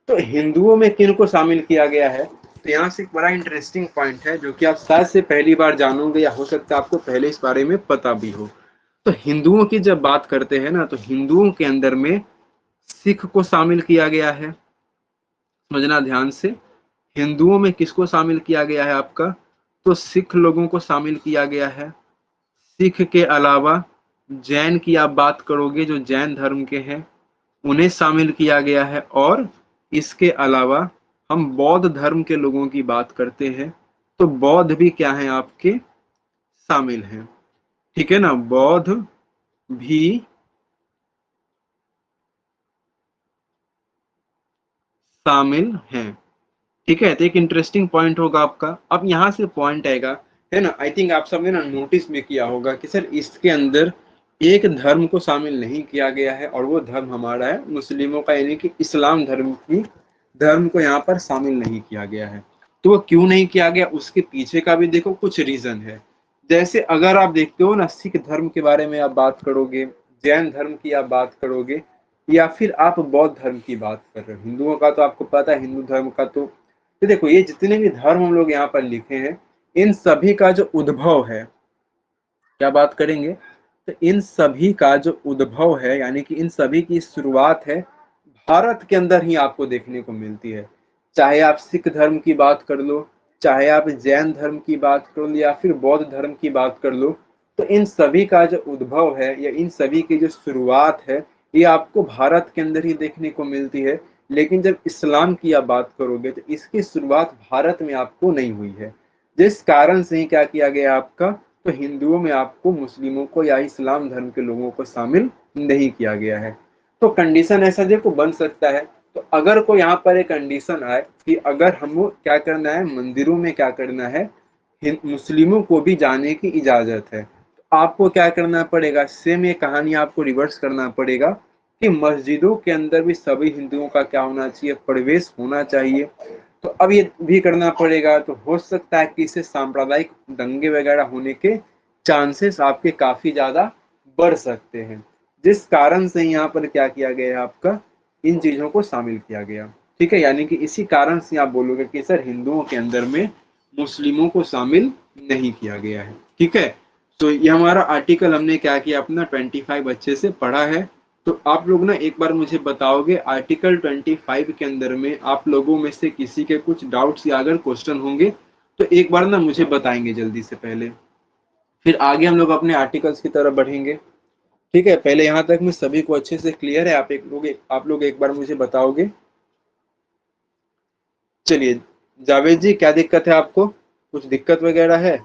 A: तो हिंदुओं में किन को शामिल किया गया है, तो यहाँ से एक बड़ा इंटरेस्टिंग पॉइंट है जो कि आप शायद से पहली बार जानोगे, या हो सकता है आपको पहले इस बारे में पता भी हो। तो हिंदुओं की जब बात करते हैं ना, तो हिंदुओं के अंदर में सिख को शामिल किया गया है। समझना ध्यान से, हिंदुओं में किसको शामिल किया गया है आपका, तो सिख लोगों को शामिल किया गया है। सिख के अलावा जैन की आप बात करोगे, जो जैन धर्म के हैं उन्हें शामिल किया गया है। और इसके अलावा हम बौद्ध धर्म के लोगों की बात करते हैं, तो बौद्ध भी क्या है आपके शामिल हैं। ठीक है ना, बौद्ध भी शामिल हैं। ठीक है, तो एक इंटरेस्टिंग पॉइंट होगा आपका। अब यहाँ से पॉइंट आएगा, है ना, आई थिंक आप सबने ना नोटिस भी किया होगा कि सर इसके अंदर एक धर्म को शामिल नहीं किया गया है, और वो धर्म हमारा है मुस्लिमों का, यानी कि इस्लाम धर्म को यहाँ पर शामिल नहीं किया गया है। तो वो क्यों नहीं किया गया, उसके पीछे का भी देखो कुछ रीजन है। जैसे अगर आप देखते हो ना, सिख धर्म के बारे में आप बात करोगे, जैन धर्म की आप बात करोगे, या फिर आप बौद्ध धर्म की बात कर रहे हो, हिंदुओं का तो आपको पता है, हिंदू धर्म का तो देखो ये जितने भी धर्म हम लोग यहाँ पर लिखे हैं, इन सभी का जो उद्भव है, क्या बात करेंगे, तो इन सभी का जो उद्भव है, यानी कि इन सभी की शुरुआत है भारत के अंदर ही आपको देखने को मिलती है। चाहे आप सिख धर्म की बात कर लो, चाहे आप जैन धर्म की बात कर लो, या फिर बौद्ध धर्म की बात कर लो, तो इन सभी का जो उद्भव है या इन सभी की जो शुरुआत है, ये आपको भारत के अंदर ही देखने को मिलती है। लेकिन जब इस्लाम की आप बात करोगे तो इसकी शुरुआत भारत में आपको नहीं हुई है, जिस कारण से ही क्या किया गया आपका, तो हिंदुओं में आपको मुस्लिमों को या इस्लाम धर्म के लोगों को शामिल नहीं किया गया है। तो कंडीशन ऐसा देखो बन सकता है। तो अगर कोई यहाँ पर एक कंडीशन आए कि अगर हमको क्या करना है, मंदिरों में क्या करना है, मुस्लिमों को भी जाने की इजाजत है, तो आपको क्या करना पड़ेगा, सेम ये कहानी आपको रिवर्स करना पड़ेगा कि मस्जिदों के अंदर भी सभी हिंदुओं का क्या होना चाहिए, प्रवेश होना चाहिए। तो अब ये भी करना पड़ेगा, तो हो सकता है कि इससे सांप्रदायिक दंगे वगैरह होने के चांसेस आपके काफी ज्यादा बढ़ सकते हैं, जिस कारण से यहाँ पर क्या किया गया है आपका, इन चीजों को शामिल किया गया। ठीक है, यानी कि इसी कारण से आप बोलोगे कि सर हिंदुओं के अंदर में मुस्लिमों को शामिल नहीं किया गया है। ठीक है, तो ये हमारा आर्टिकल हमने क्या किया, अपना 25 अच्छे से पढ़ा है। तो आप लोग ना एक बार मुझे बताओगे आर्टिकल 25 के अंदर में आप लोगों में से किसी के कुछ डाउट्स या अगर क्वेश्चन होंगे तो एक बार ना मुझे बताएंगे जल्दी से पहले, फिर आगे हम लोग अपने आर्टिकल्स की तरफ बढ़ेंगे। ठीक है, पहले यहाँ तक में सभी को अच्छे से क्लियर है, आप लोग एक बार मुझे बताओगे। चलिए, जावेद जी क्या दिक्कत है आपको, कुछ दिक्कत वगैरह है?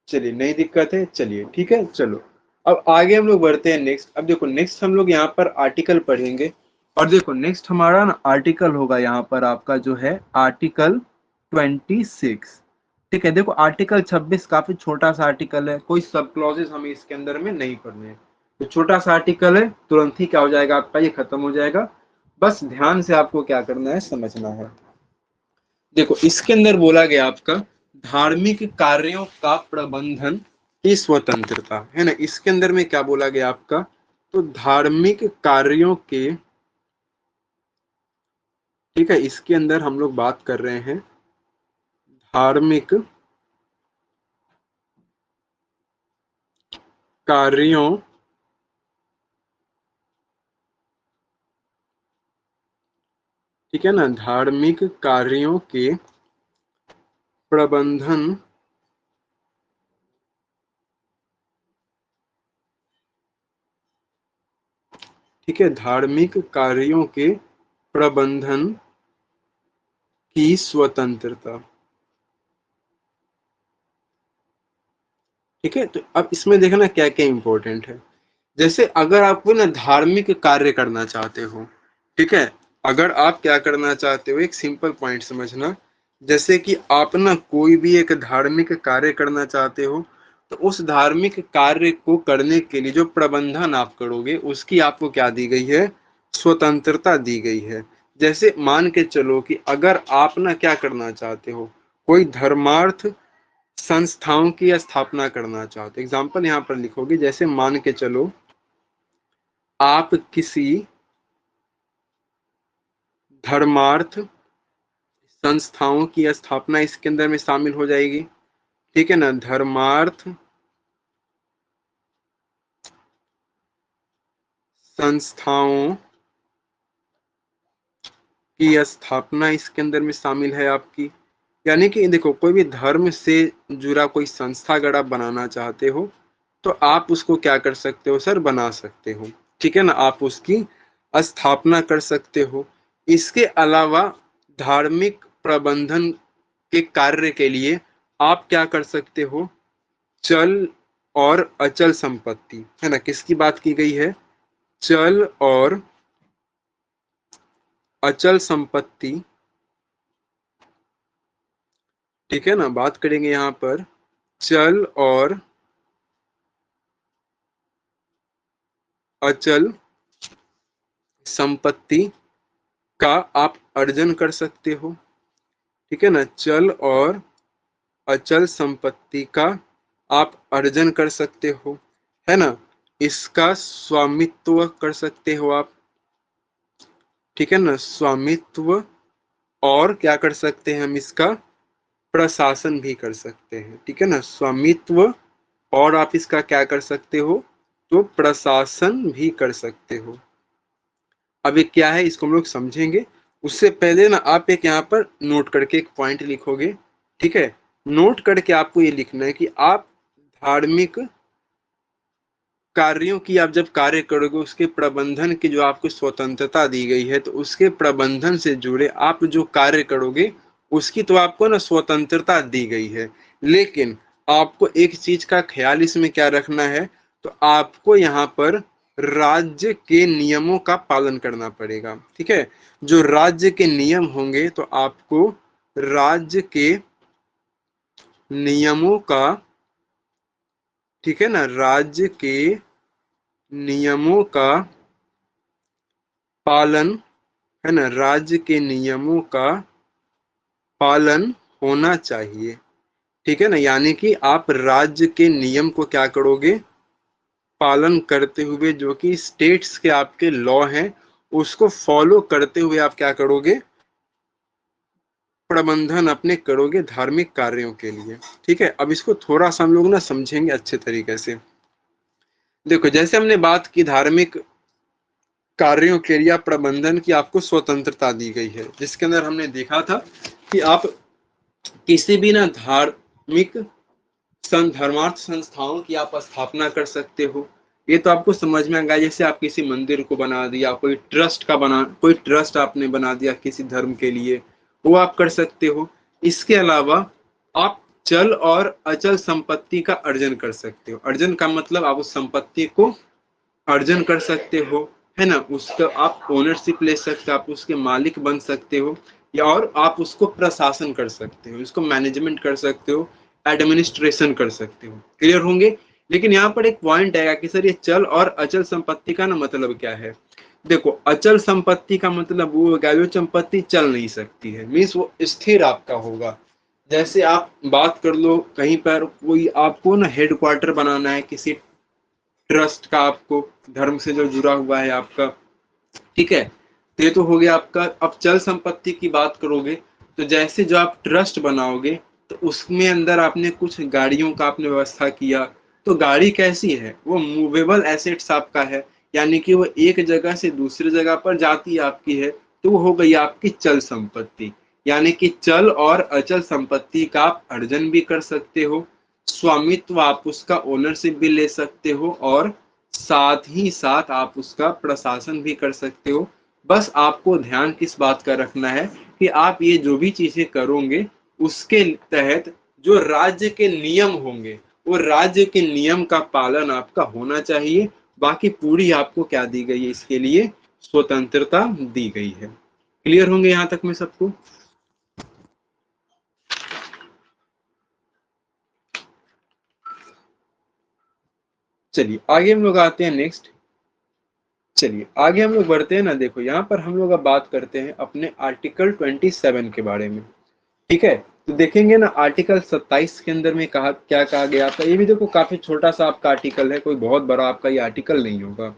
A: चलिए नहीं दिक्कत है, चलिए ठीक है, चलो अब आगे हम लोग बढ़ते हैं नेक्स्ट। अब देखो नेक्स्ट हम लोग यहाँ पर आर्टिकल पढ़ेंगे, और देखो नेक्स्ट हमारा ना आर्टिकल होगा यहाँ पर आपका जो है आर्टिकल 26। ठीक है, देखो आर्टिकल 26 काफी छोटा सा आर्टिकल है, कोई सब क्लॉजेस हमें इसके अंदर में नहीं पढ़ने हैं, तो छोटा सा आर्टिकल है, तुरंत ही क्या हो जाएगा आपका, ये खत्म हो जाएगा। बस ध्यान से आपको क्या करना है, समझना है। देखो इसके अंदर बोला गया आपका धार्मिक कार्यों का प्रबंधन की स्वतंत्रता, है ना, इसके अंदर में क्या बोला गया आपका, तो धार्मिक कार्यों के, ठीक है, इसके अंदर हम लोग बात कर रहे हैं धार्मिक कार्यों ठीक है ना, धार्मिक कार्यों के प्रबंधन ठीक है, धार्मिक कार्यों के प्रबंधन की स्वतंत्रता। ठीक है, तो अब इसमें देखना क्या क्या इंपॉर्टेंट है। जैसे अगर आप कोई ना धार्मिक कार्य करना चाहते हो, ठीक है, अगर आप क्या करना चाहते हो, एक सिंपल पॉइंट समझना। जैसे कि आप ना कोई भी एक धार्मिक कार्य करना चाहते हो, तो उस धार्मिक कार्य को करने के लिए जो प्रबंधन आप करोगे उसकी आपको क्या दी गई है, स्वतंत्रता दी गई है। जैसे मान के चलो कि अगर आप ना क्या करना चाहते हो, कोई धर्मार्थ संस्थाओं की स्थापना करना चाहते हो, एग्जाम्पल यहाँ पर लिखोगे। जैसे मान के चलो आप किसी धर्मार्थ संस्थाओं की स्थापना इसके अंदर में शामिल हो जाएगी, ठीक है ना, धर्मार्थ संस्थाओं की स्थापना इसके अंदर में शामिल है आपकी। यानी कि देखो, कोई भी धर्म से जुड़ा कोई संस्था अगर आप बनाना चाहते हो तो आप उसको क्या कर सकते हो सर, बना सकते हो, ठीक है ना, आप उसकी स्थापना कर सकते हो। इसके अलावा धार्मिक प्रबंधन के कार्य के लिए आप क्या कर सकते हो, चल और अचल संपत्ति, है ना, किसकी बात की गई है, चल और अचल संपत्ति, ठीक है ना, बात करेंगे यहाँ पर चल और अचल संपत्ति का आप अर्जन कर सकते हो, ठीक है ना, चल और अचल संपत्ति का आप अर्जन कर सकते हो, है ना, इसका स्वामित्व कर सकते हो आप, ठीक है ना, स्वामित्व। और क्या कर सकते हैं हम, इसका प्रशासन भी कर सकते हैं, ठीक है ना, स्वामित्व और आप इसका क्या कर सकते हो, तो प्रशासन भी कर सकते हो। अब ये क्या है इसको हम लोग समझेंगे। उससे पहले ना आप एक यहाँ पर नोट करके एक पॉइंट लिखोगे, ठीक है, नोट करके आपको ये लिखना है कि आप धार्मिक कार्यों की आप जब कार्य करोगे उसके प्रबंधन की जो आपको स्वतंत्रता दी गई है, तो उसके प्रबंधन से जुड़े आप जो कार्य करोगे उसकी तो आपको ना स्वतंत्रता दी गई है। लेकिन आपको एक चीज का ख्याल इसमें क्या रखना है, तो आपको यहाँ पर राज्य के नियमों का पालन करना पड़ेगा, ठीक है, जो राज्य के नियम होंगे तो आपको राज्य के नियमों का, ठीक है ना, राज्य के नियमों का पालन, है ना, राज्य के नियमों का पालन होना चाहिए, ठीक है ना, यानी कि आप राज्य के नियम को क्या करोगे, पालन करते हुए, जो कि स्टेट्स के आपके लॉ हैं उसको फॉलो करते हुए आप क्या करोगे, प्रबंधन अपने करोगे धार्मिक कार्यों के लिए, ठीक है। अब इसको थोड़ा सा हम लोग ना समझेंगे अच्छे तरीके से। देखो, जैसे हमने बात की धार्मिक कार्यों के लिए प्रबंधन की आपको स्वतंत्रता दी गई है, जिसके अंदर हमने देखा था कि आप किसी भी ना धार्मिक धर्मार्थ संस्थाओं की आप स्थापना कर सकते हो। ये तो आपको समझ में आएगा। जैसे आप किसी मंदिर को बना दिया, कोई ट्रस्ट आपने बना दिया किसी धर्म के लिए, वो आप कर सकते हो। इसके अलावा आप चल और अचल संपत्ति का अर्जन कर सकते हो। अर्जन का मतलब आप उस संपत्ति को अर्जन कर सकते हो, है ना, उसका आप ओनरशिप ले सकते हो, आप उसके मालिक बन सकते हो, या और आप उसको प्रशासन कर सकते हो, इसको मैनेजमेंट कर सकते हो, एडमिनिस्ट्रेशन कर सकते हो। क्लियर होंगे। लेकिन यहाँ पर एक पॉइंट आएगा कि सर ये चल और अचल संपत्ति का ना मतलब क्या है। देखो, अचल संपत्ति का मतलब वो होगा जो संपत्ति चल नहीं सकती है, मीन्स वो स्थिर आपका होगा। जैसे आप बात कर लो, कहीं पर कोई आपको ना हेडक्वार्टर बनाना है किसी ट्रस्ट का, आपको धर्म से जो जुड़ा हुआ है आपका, ठीक है, तो ये तो हो गया आपका। अब चल संपत्ति की बात करोगे तो जैसे जो आप ट्रस्ट बनाओगे तो उसमें अंदर आपने कुछ गाड़ियों का आपने व्यवस्था किया, तो गाड़ी कैसी है, वो मूवेबल एसेट्स आपका है, यानी कि वो एक जगह से दूसरी जगह पर जाती आपकी है, तो वो हो गई आपकी चल संपत्ति। यानी कि चल और अचल संपत्ति का आप अर्जन भी कर सकते हो, स्वामित्व आप उसका ओनरशिप भी ले सकते हो, और साथ ही साथ आप उसका प्रशासन भी कर सकते हो। बस आपको ध्यान किस बात का रखना है कि आप ये जो भी चीजें करोगे उसके तहत जो राज्य के नियम होंगे वो राज्य के नियम का पालन आपका होना चाहिए। बाकी पूरी आपको क्या दी गई है, इसके लिए स्वतंत्रता दी गई है। क्लियर होंगे यहां तक में सबको? चलिए आगे हम लोग आते हैं नेक्स्ट। चलिए आगे हम लोग बढ़ते हैं ना। देखो यहाँ पर हम लोग अब बात करते हैं अपने आर्टिकल 27 के बारे में। ठीक है, तो देखेंगे ना आर्टिकल 27 के अंदर में कहा क्या कहा गया था। ये भी देखो काफी छोटा सा आपका आर्टिकल है, कोई बहुत बड़ा आपका ये आर्टिकल नहीं होगा।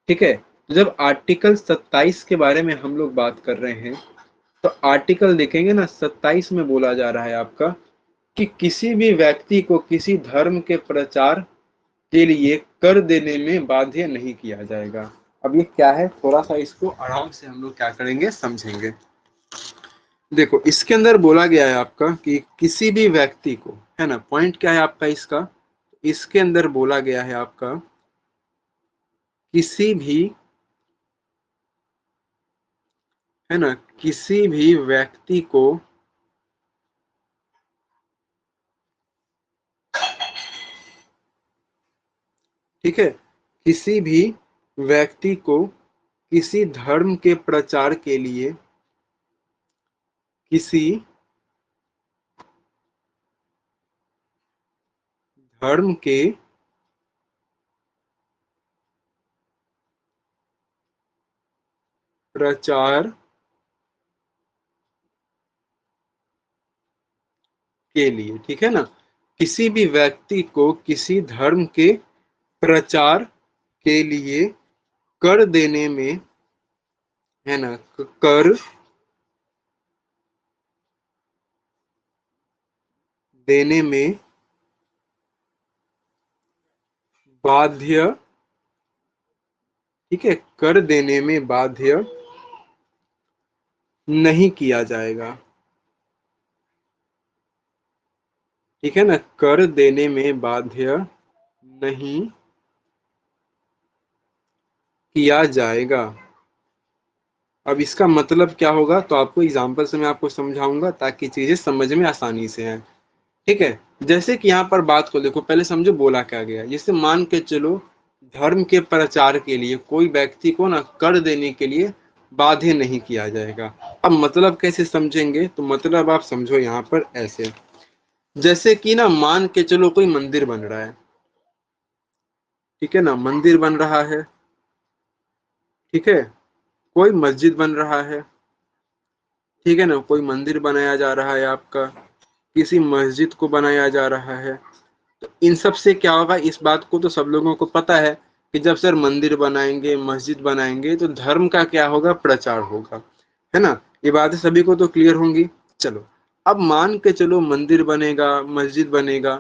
A: ठीक है, तो जब आर्टिकल 27 के बारे में हम लोग बात कर रहे हैं तो आर्टिकल देखेंगे ना 27 में बोला जा रहा है आपका कि किसी भी व्यक्ति को किसी धर्म के प्रचार के लिए कर देने में बाध्य नहीं किया जाएगा। अब ये क्या है, थोड़ा सा इसको आराम से हम लोग क्या करेंगे, समझेंगे। देखो इसके अंदर बोला गया है आपका कि किसी भी व्यक्ति को, है ना, पॉइंट क्या है आपका इसका, इसके अंदर बोला गया है आपका किसी भी, है ना, किसी भी व्यक्ति को, ठीक है, किसी भी व्यक्ति को किसी धर्म के प्रचार के लिए किसी धर्म के प्रचार के लिए, ठीक है ना, किसी भी व्यक्ति को किसी धर्म के प्रचार के लिए कर देने में, है ना, कर देने में बाध्य, ठीक है, कर देने में बाध्य नहीं किया जाएगा। ठीक है ना, कर देने में बाध्य नहीं किया जाएगा। अब इसका मतलब क्या होगा तो आपको एग्जाम्पल से मैं आपको समझाऊंगा ताकि चीजें समझ में आसानी से आए। ठीक है, जैसे कि यहाँ पर बात को देखो, पहले समझो बोला क्या गया। जैसे मान के चलो धर्म के प्रचार के लिए कोई व्यक्ति को ना कर देने के लिए बाध्य नहीं किया जाएगा। अब मतलब कैसे समझेंगे, तो मतलब आप समझो यहाँ पर ऐसे, जैसे कि ना मान के चलो कोई मंदिर बन रहा है, ठीक है ना, मंदिर बन रहा है, ठीक है, कोई मस्जिद बन रहा है, ठीक है ना, कोई मंदिर बनाया जा रहा है आपका, किसी मस्जिद को बनाया जा रहा है। तो इन सब से क्या होगा, इस बात को तो सब लोगों को पता है कि जब सर मंदिर बनाएंगे मस्जिद बनाएंगे तो धर्म का क्या होगा, प्रचार होगा, है ना। ये बातें सभी को तो क्लियर होंगी। चलो अब मान के चलो मंदिर बनेगा मस्जिद बनेगा,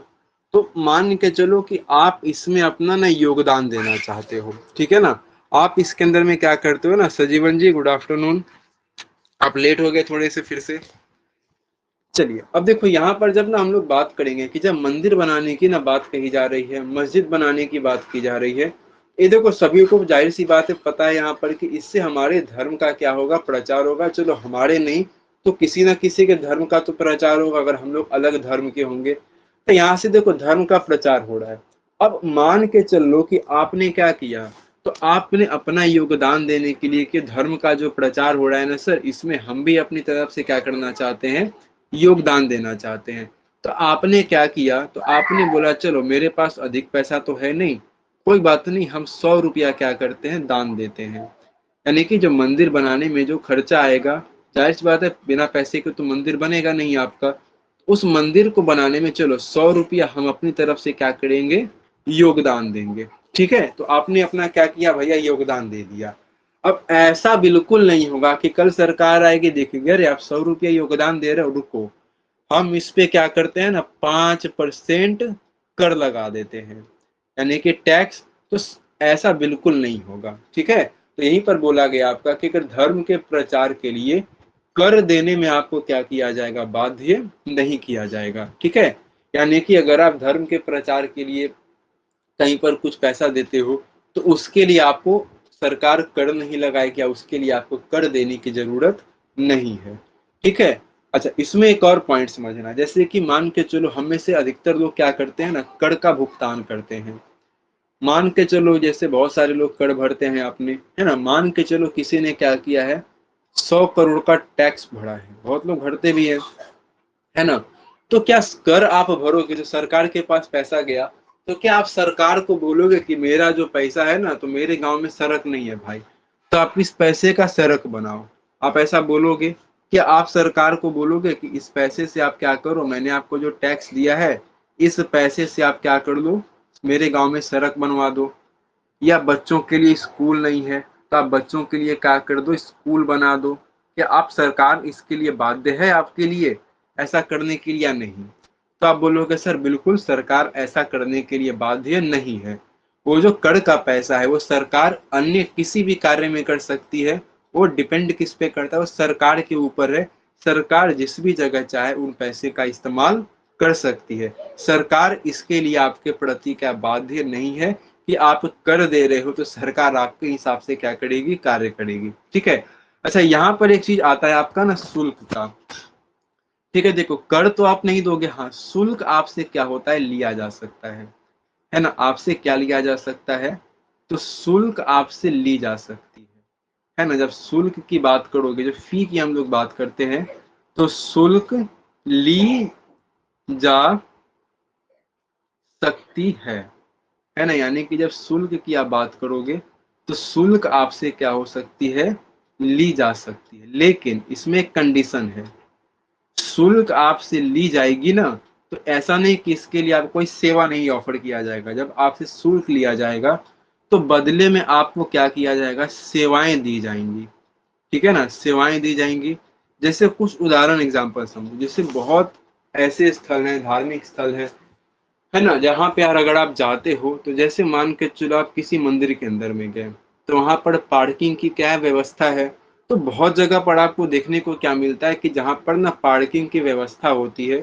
A: तो मान के चलो कि आप इसमें अपना ना योगदान देना चाहते हो, ठीक है ना। आप इसके अंदर में क्या करते हो ना, सजीवन जी गुड आफ्टरनून, आप लेट हो गए थोड़े से फिर से। चलिए अब देखो यहाँ पर जब ना हम लोग बात करेंगे कि जब मंदिर बनाने की ना बात कही जा रही है, मस्जिद बनाने की बात की जा रही है, ये देखो सभी को जाहिर सी बात है पता है यहाँ पर कि इससे हमारे धर्म का क्या होगा, प्रचार होगा। चलो हमारे नहीं तो किसी ना किसी के धर्म का तो प्रचार होगा, अगर हम लोग अलग धर्म के होंगे। तो यहाँ से देखो धर्म का प्रचार हो रहा है। अब मान के चलो कि आपने क्या किया, तो आपने अपना योगदान देने के लिए कि धर्म का जो प्रचार हो रहा है ना सर, इसमें हम भी अपनी तरफ से क्या करना चाहते हैं, योगदान देना चाहते हैं। तो आपने क्या किया, तो आपने बोला चलो मेरे पास अधिक पैसा तो है नहीं, कोई बात नहीं, हम 100 रुपया क्या करते हैं, दान देते हैं। यानी कि जो मंदिर बनाने में जो खर्चा आएगा, जाहिर सी बात है बिना पैसे के तो मंदिर बनेगा नहीं आपका। उस मंदिर को बनाने में चलो 100 रुपया हम अपनी तरफ से क्या करेंगे, योगदान देंगे। ठीक है, तो आपने अपना क्या किया भैया, योगदान दे दिया। अब ऐसा बिल्कुल नहीं होगा कि कल सरकार आएगी देखेगी अरे आप 100 रुपया योगदान दे रहे हो, रुको हम इस पे क्या करते हैं ना 5% कर लगा देते हैं। यानी कि टैक्स, तो ऐसा बिल्कुल नहीं होगा। ठीक है, तो यहीं पर बोला गया आपका कि अगर धर्म के प्रचार के लिए कर देने में आपको क्या किया जाएगा, बाध्य नहीं किया जाएगा। ठीक है, यानी कि अगर आप धर्म के प्रचार के लिए कहीं पर कुछ पैसा देते हो तो उसके लिए आपको सरकार कर नहीं लगाएगी, या उसके लिए आपको कर देने की जरूरत नहीं है। ठीक है, अच्छा इसमें एक और पॉइंट समझना, जैसे कि मान के चलो हम में से अधिकतर लोग क्या करते हैं ना, कर का भुगतान करते हैं। मान के चलो जैसे बहुत सारे लोग कर भरते हैं आपने, है ना, मान के चलो किसी ने क्या किया है, 100 करोड़ का टैक्स भरा है, बहुत लोग भरते भी है ना। तो क्या कर आप भरोगे, जो सरकार के पास पैसा गया, तो क्या आप सरकार को बोलोगे कि मेरा जो पैसा है ना, तो मेरे गांव में सड़क नहीं है भाई, तो आप इस पैसे का सड़क बनाओ, आप ऐसा बोलोगे? क्या आप सरकार को बोलोगे कि इस पैसे से आप क्या करो, मैंने आपको जो टैक्स दिया है इस पैसे से आप क्या कर लो, मेरे गांव में सड़क बनवा दो। या बच्चों के लिए स्कूल नहीं है तो आप बच्चों के लिए क्या कर दो, स्कूल बना दो। क्या आप सरकार इसके लिए बाध्य है आपके लिए ऐसा करने के लिए या नहीं? तो आप बोलोगे सर बिल्कुल सरकार ऐसा करने के लिए बाध्य नहीं है। वो जो कर का पैसा है वो सरकार अन्य किसी भी कार्य में कर सकती है, वो डिपेंड किस पे करता है, वो सरकार के ऊपर है। सरकार जिस भी जगह चाहे उन पैसे का इस्तेमाल कर सकती है। सरकार इसके लिए आपके प्रति क्या बाध्य नहीं है कि आप कर दे रहे हो तो सरकार आपके हिसाब से क्या करेगी, कार्य करेगी। ठीक है, अच्छा यहाँ पर एक चीज आता है आपका ना, शुल्क का। ठीक है, देखो कर तो आप नहीं दोगे, हाँ शुल्क आपसे क्या होता है, लिया जा सकता है ना। आपसे क्या लिया जा सकता है, तो शुल्क आपसे ली जा सकती है ना। जब शुल्क की बात करोगे, जो फी की हम लोग बात करते हैं, तो शुल्क ली जा सकती है ना। यानी कि जब शुल्क की आप बात करोगे तो शुल्क आपसे क्या हो सकती है, ली जा सकती है। लेकिन इसमें एक कंडीशन है, शुल्क आपसे ली जाएगी ना, तो ऐसा नहीं कि इसके लिए आपको कोई सेवा नहीं ऑफर किया जाएगा। जब आपसे शुल्क लिया जाएगा तो बदले में आपको क्या किया जाएगा, सेवाएं दी जाएंगी। ठीक है ना, सेवाएं दी जाएंगी। जैसे कुछ उदाहरण एग्जांपल समझो, जैसे बहुत ऐसे स्थल हैं, धार्मिक स्थल है ना, जहाँ पे यार अगर आप जाते हो तो जैसे मान के चलो आप किसी मंदिर के अंदर में गए, तो वहां पर पार्किंग की क्या व्यवस्था है। तो बहुत जगह पर आपको देखने को क्या मिलता है कि जहां पर ना पार्किंग की व्यवस्था होती है,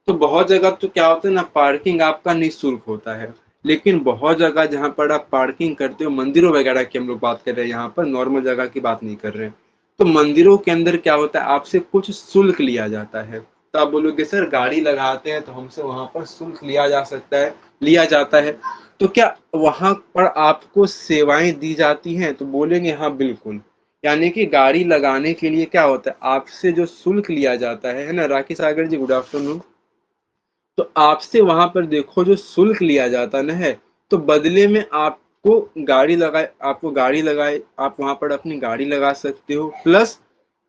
A: तो बहुत जगह तो क्या होता है ना, पार्किंग आपका निःशुल्क होता है। लेकिन बहुत जगह जहां पर आप पार्किंग करते हो, मंदिरों वगैरह की हम लोग बात कर रहे हैं, यहाँ पर नॉर्मल जगह की बात नहीं कर रहे हैं। तो मंदिरों के अंदर क्या होता है, आपसे कुछ शुल्क लिया जाता है। तो आप बोलोगे सर गाड़ी लगाते हैं तो हमसे वहां पर शुल्क लिया जा सकता है, लिया जाता है, तो क्या वहां पर आपको सेवाएं दी जाती हैं, तो बोलेंगे हाँ बिल्कुल। यानी कि गाड़ी लगाने के लिए क्या होता है, आपसे जो शुल्क लिया जाता है ना। राकेश सागर जी गुड आफ्टरनून। तो आपसे वहां पर देखो जो शुल्क लिया जाता ना है, तो बदले में आपको गाड़ी लगाए, आप वहां पर अपनी गाड़ी लगा सकते हो। प्लस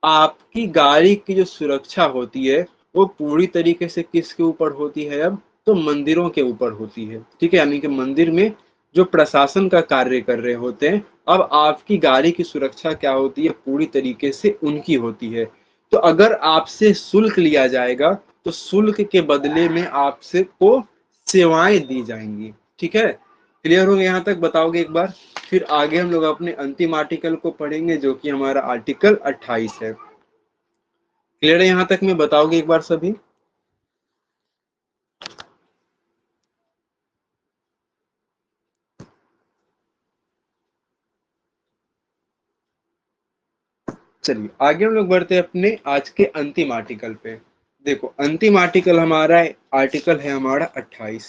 A: आपकी गाड़ी की जो सुरक्षा होती है वो पूरी तरीके से किसके ऊपर होती है अब, तो मंदिरों के ऊपर होती है। ठीक है, यानी कि मंदिर में जो प्रशासन का कार्य कर रहे होते हैं, अब आपकी गाड़ी की सुरक्षा क्या होती है, पूरी तरीके से उनकी होती है। तो अगर आपसे शुल्क लिया जाएगा तो शुल्क के बदले में आपसे को सेवाएं दी जाएंगी। ठीक है, क्लियर हो गया यहाँ तक, बताओगे एक बार। फिर आगे हम लोग अपने अंतिम आर्टिकल को पढ़ेंगे जो कि हमारा आर्टिकल 28 है। क्लियर है यहाँ तक में, बताओगे एक बार सभी। चलिए आगे हम लोग बढ़ते हैं अपने आज के अंतिम आर्टिकल पे। देखो अंतिम आर्टिकल हमारा आर्टिकल है हमारा 28।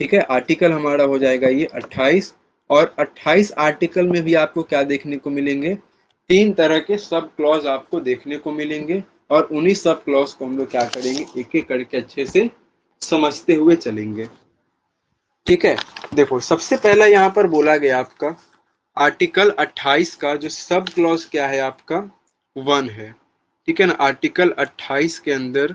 A: ठीक है, आर्टिकल हमारा हो जाएगा ये 28। और 28 आर्टिकल में भी आपको क्या देखने को मिलेंगे, 3 तरह के सब क्लॉज आपको देखने को मिलेंगे। और उन्हीं सब क्लॉज को हम लोग क्या करेंगे, एक एक करके अच्छे से समझते हुए चलेंगे। ठीक है, देखो सबसे पहला यहाँ पर बोला गया आपका आर्टिकल 28 का जो सब क्लॉज क्या है आपका, 1 है। ठीक है ना, आर्टिकल 28 के अंदर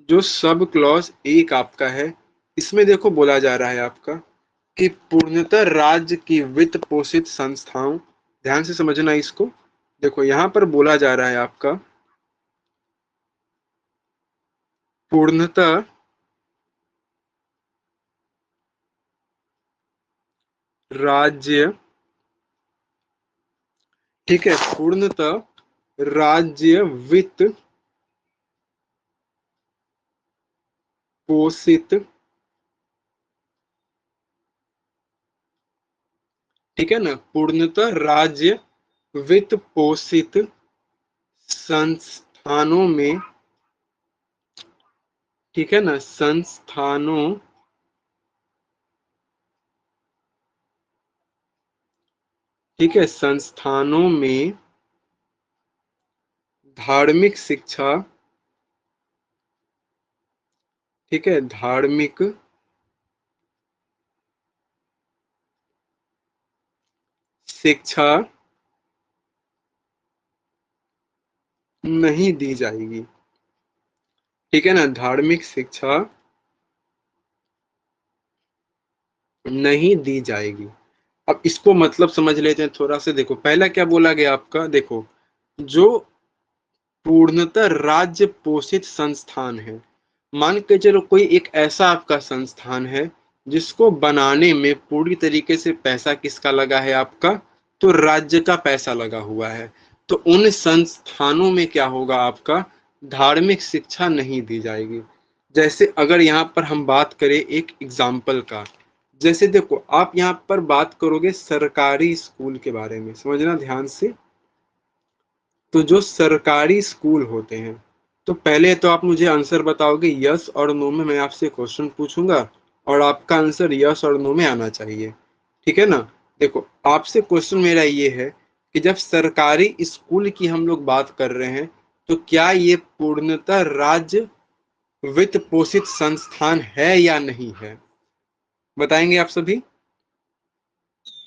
A: जो सब क्लॉज 1 आपका है, इसमें देखो बोला जा रहा है आपका कि पूर्णतः राज्य की वित्त पोषित संस्थाओं, ध्यान से समझना इसको। देखो यहां पर बोला जा रहा है आपका पूर्णतः राज्य, ठीक है, पूर्णतः राज्य वित्त पोषित, ठीक है ना, पूर्णतः राज्य वित्त पोषित संस्थानों में, ठीक है ना, संस्थानों, ठीक है, संस्थानों में धार्मिक शिक्षा, ठीक है, धार्मिक शिक्षा नहीं दी जाएगी, ठीक है ना, धार्मिक शिक्षा नहीं दी जाएगी। अब इसको मतलब समझ लेते हैं थोड़ा सा। देखो पहला क्या बोला गया आपका, देखो जो पूर्णतः राज्य पोषित संस्थान है, मान के चलो कोई एक ऐसा आपका संस्थान है जिसको बनाने में पूरी तरीके से पैसा किसका लगा है आपका, तो राज्य का पैसा लगा हुआ है। तो उन संस्थानों में क्या होगा आपका, धार्मिक शिक्षा नहीं दी जाएगी। जैसे अगर यहाँ पर हम बात करें एक एग्जाम्पल का, जैसे देखो आप यहाँ पर बात करोगे सरकारी स्कूल के बारे में, समझना ध्यान से। तो जो सरकारी स्कूल होते हैं, तो पहले तो आप मुझे आंसर बताओगे यस और नो में, मैं आपसे क्वेश्चन पूछूंगा और आपका आंसर यस और नो में आना चाहिए, ठीक है ना। देखो आपसे क्वेश्चन मेरा ये है कि जब सरकारी स्कूल की हम लोग बात कर रहे हैं, तो क्या ये पूर्णतः राज्य वित्त पोषित संस्थान है या नहीं है, बताएंगे आप सभी।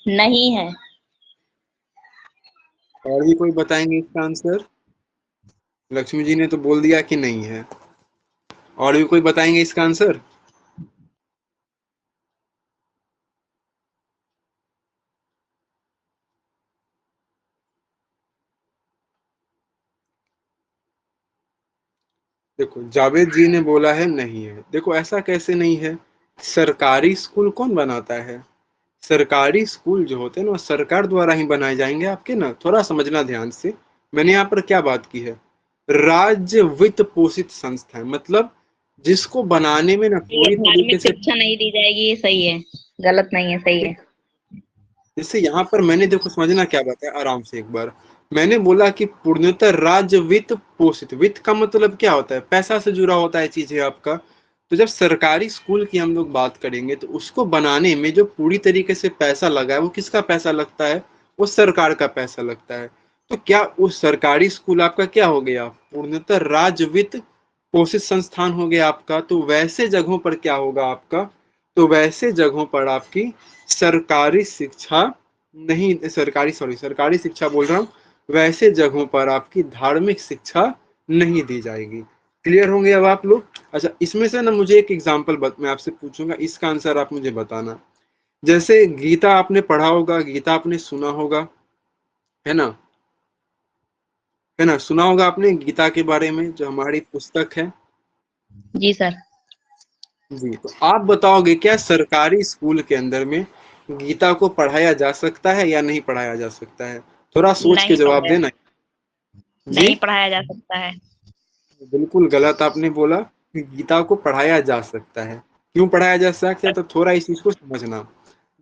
B: नहीं है।
A: और भी कोई बताएंगे इसका आंसर। लक्ष्मी जी ने तो बोल दिया कि नहीं है, और भी कोई बताएंगे इसका आंसर। देखो जावेद जी ने बोला है नहीं है। देखो ऐसा कैसे नहीं है, सरकारी स्कूल कौन बनाता है, सरकारी स्कूल जो होते हैं ना वो सरकार द्वारा ही बनाए जाएंगे आपके ना, थोड़ा समझना ध्यान से। मैंने यहाँ पर क्या बात की है, राज्य वित्त पोषित संस्था है, मतलब जिसको बनाने में ना
B: ठीक है,
A: पूरी तरीके
B: धार्मिक
A: से,
B: शिक्षा नहीं दी जाएगी, ये सही है। गलत नहीं है, सही है।
A: जैसे यहाँ पर मैंने, देखो समझना क्या बात है आराम से एक बार। मैंने बोला कि पूर्णतः राज्य वित्त पोषित, वित्त का मतलब क्या होता है, पैसा से जुड़ा होता है चीज है आपका। तो जब सरकारी स्कूल की हम लोग बात करेंगे तो उसको बनाने में जो पूरी तरीके से पैसा लगा है वो किसका पैसा लगता है, वो सरकार का पैसा लगता है। तो क्या उस सरकारी स्कूल आपका क्या हो गया, पूर्णतः राज्य वित्त पोषित संस्थान हो गया आपका। तो वैसे जगहों पर क्या होगा आपका, तो वैसे जगहों पर आपकी सरकारी शिक्षा नहीं, सरकारी शिक्षा बोल रहा हूँ, वैसे जगहों पर आपकी धार्मिक शिक्षा नहीं दी जाएगी। क्लियर होंगे अब आप लोग। अच्छा इसमें से ना मुझे एक एग्जांपल मैं आपसे पूछूंगा, इसका आंसर आप मुझे बताना। जैसे गीता आपने पढ़ा होगा, गीता आपने सुना होगा, है ना, है ना, सुना होगा आपने गीता के बारे में, जो हमारी पुस्तक है।
B: जी सर।
A: जी तो आप बताओगे क्या सरकारी स्कूल के अंदर में गीता को पढ़ाया जा सकता है या नहीं पढ़ाया जा सकता है, थोड़ा सोच के
B: नहीं
A: जवाब
B: पढ़ाया,
A: देना। जी
B: नहीं पढ़ाया जा सकता है।
A: बिल्कुल गलत आपने बोला कि गीता को पढ़ाया जा सकता है। क्यों पढ़ाया जा सकता है, तो थोड़ा इस चीज को समझना।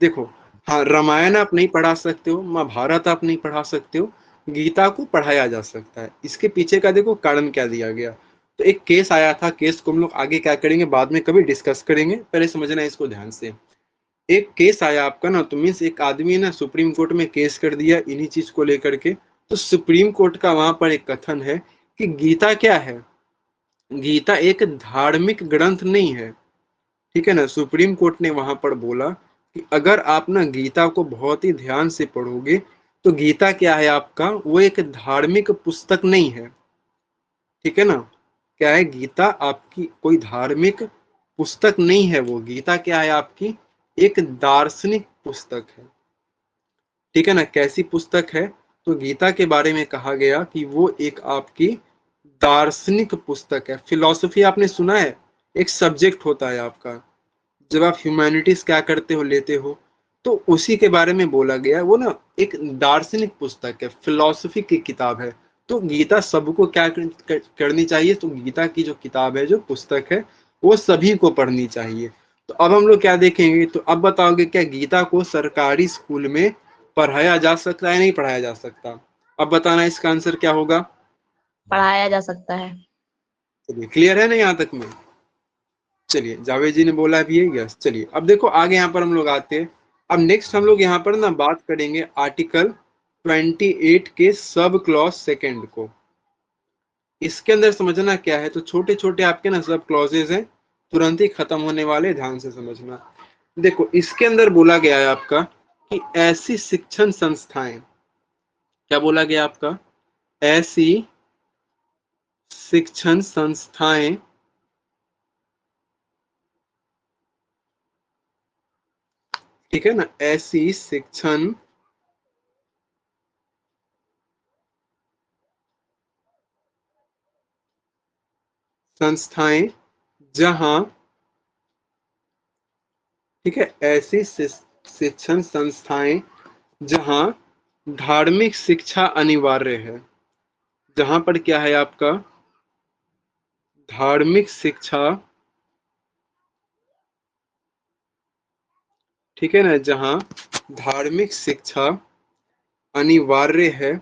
A: देखो हाँ, रामायण आप नहीं पढ़ा सकते हो, महाभारत आप नहीं पढ़ा सकते हो, गीता को पढ़ाया जा सकता है। इसके पीछे का देखो कारण क्या दिया गया। तो एक केस आया था, केस को हम लोग आगे क्या करेंगे बाद में कभी डिस्कस करेंगे, पहले समझना है इसको ध्यान से। एक केस आया आपका ना, तो मीन्स एक आदमी ने सुप्रीम कोर्ट में केस कर दिया इन्हीं चीज को लेकर के। तो सुप्रीम कोर्ट का वहां पर एक कथन है कि गीता क्या है, गीता एक धार्मिक ग्रंथ नहीं है, ठीक है ना। सुप्रीम कोर्ट ने वहां पर बोला कि अगर आप ना गीता को बहुत ही ध्यान से पढ़ोगे तो गीता क्या है आपका, वो एक धार्मिक पुस्तक नहीं है, ठीक है ना। क्या है, गीता आपकी कोई धार्मिक पुस्तक नहीं है, वो गीता क्या है आपकी एक दार्शनिक पुस्तक है, ठीक है ना। कैसी पुस्तक है, तो गीता के बारे में कहा गया कि वो एक आपकी दार्शनिक पुस्तक है। फिलॉसफी आपने सुना है, एक सब्जेक्ट होता है आपका, जब आप ह्यूमैनिटीज क्या करते हो, लेते हो, तो उसी के बारे में बोला गया है। वो ना एक दार्शनिक पुस्तक है, फिलॉसफी की किताब है। तो गीता सबको क्या करनी चाहिए, तो गीता की जो किताब है, जो पुस्तक है, वो सभी को पढ़नी चाहिए। तो अब हम लोग क्या देखेंगे, तो अब बताओगे क्या गीता को सरकारी स्कूल में पढ़ाया जा सकता है, नहीं पढ़ाया जा सकता? अब बताना इसका आंसर क्या होगा।
B: पढ़ाया जा सकता है।
A: चलिए, क्लियर है ना यहाँ तक में? चलिए, जावेद जी ने बोला भी है यस। चलिए अब देखो आगे यहाँ पर हम लोग आते हैं। अब नेक्स्ट हम लोग यहाँ पर ना बात करेंगे आर्टिकल 28 के सब क्लॉज सेकेंड को। इसके अंदर समझना क्या है, तो छोटे छोटे आपके ना सब क्लॉजेज हैं, तुरंत ही खत्म होने वाले, ध्यान से समझना। देखो इसके अंदर बोला गया है आपका कि ऐसी शिक्षण संस्थाएं, क्या बोला गया आपका, ऐसी शिक्षण संस्थाएं, ठीक है ना, ऐसी शिक्षण संस्थाएं जहां, ठीक है, ऐसी शिक्षण संस्थाएं जहां धार्मिक शिक्षा अनिवार्य है, जहां पर क्या है आपका, धार्मिक शिक्षा, ठीक है ना, जहां धार्मिक शिक्षा अनिवार्य है,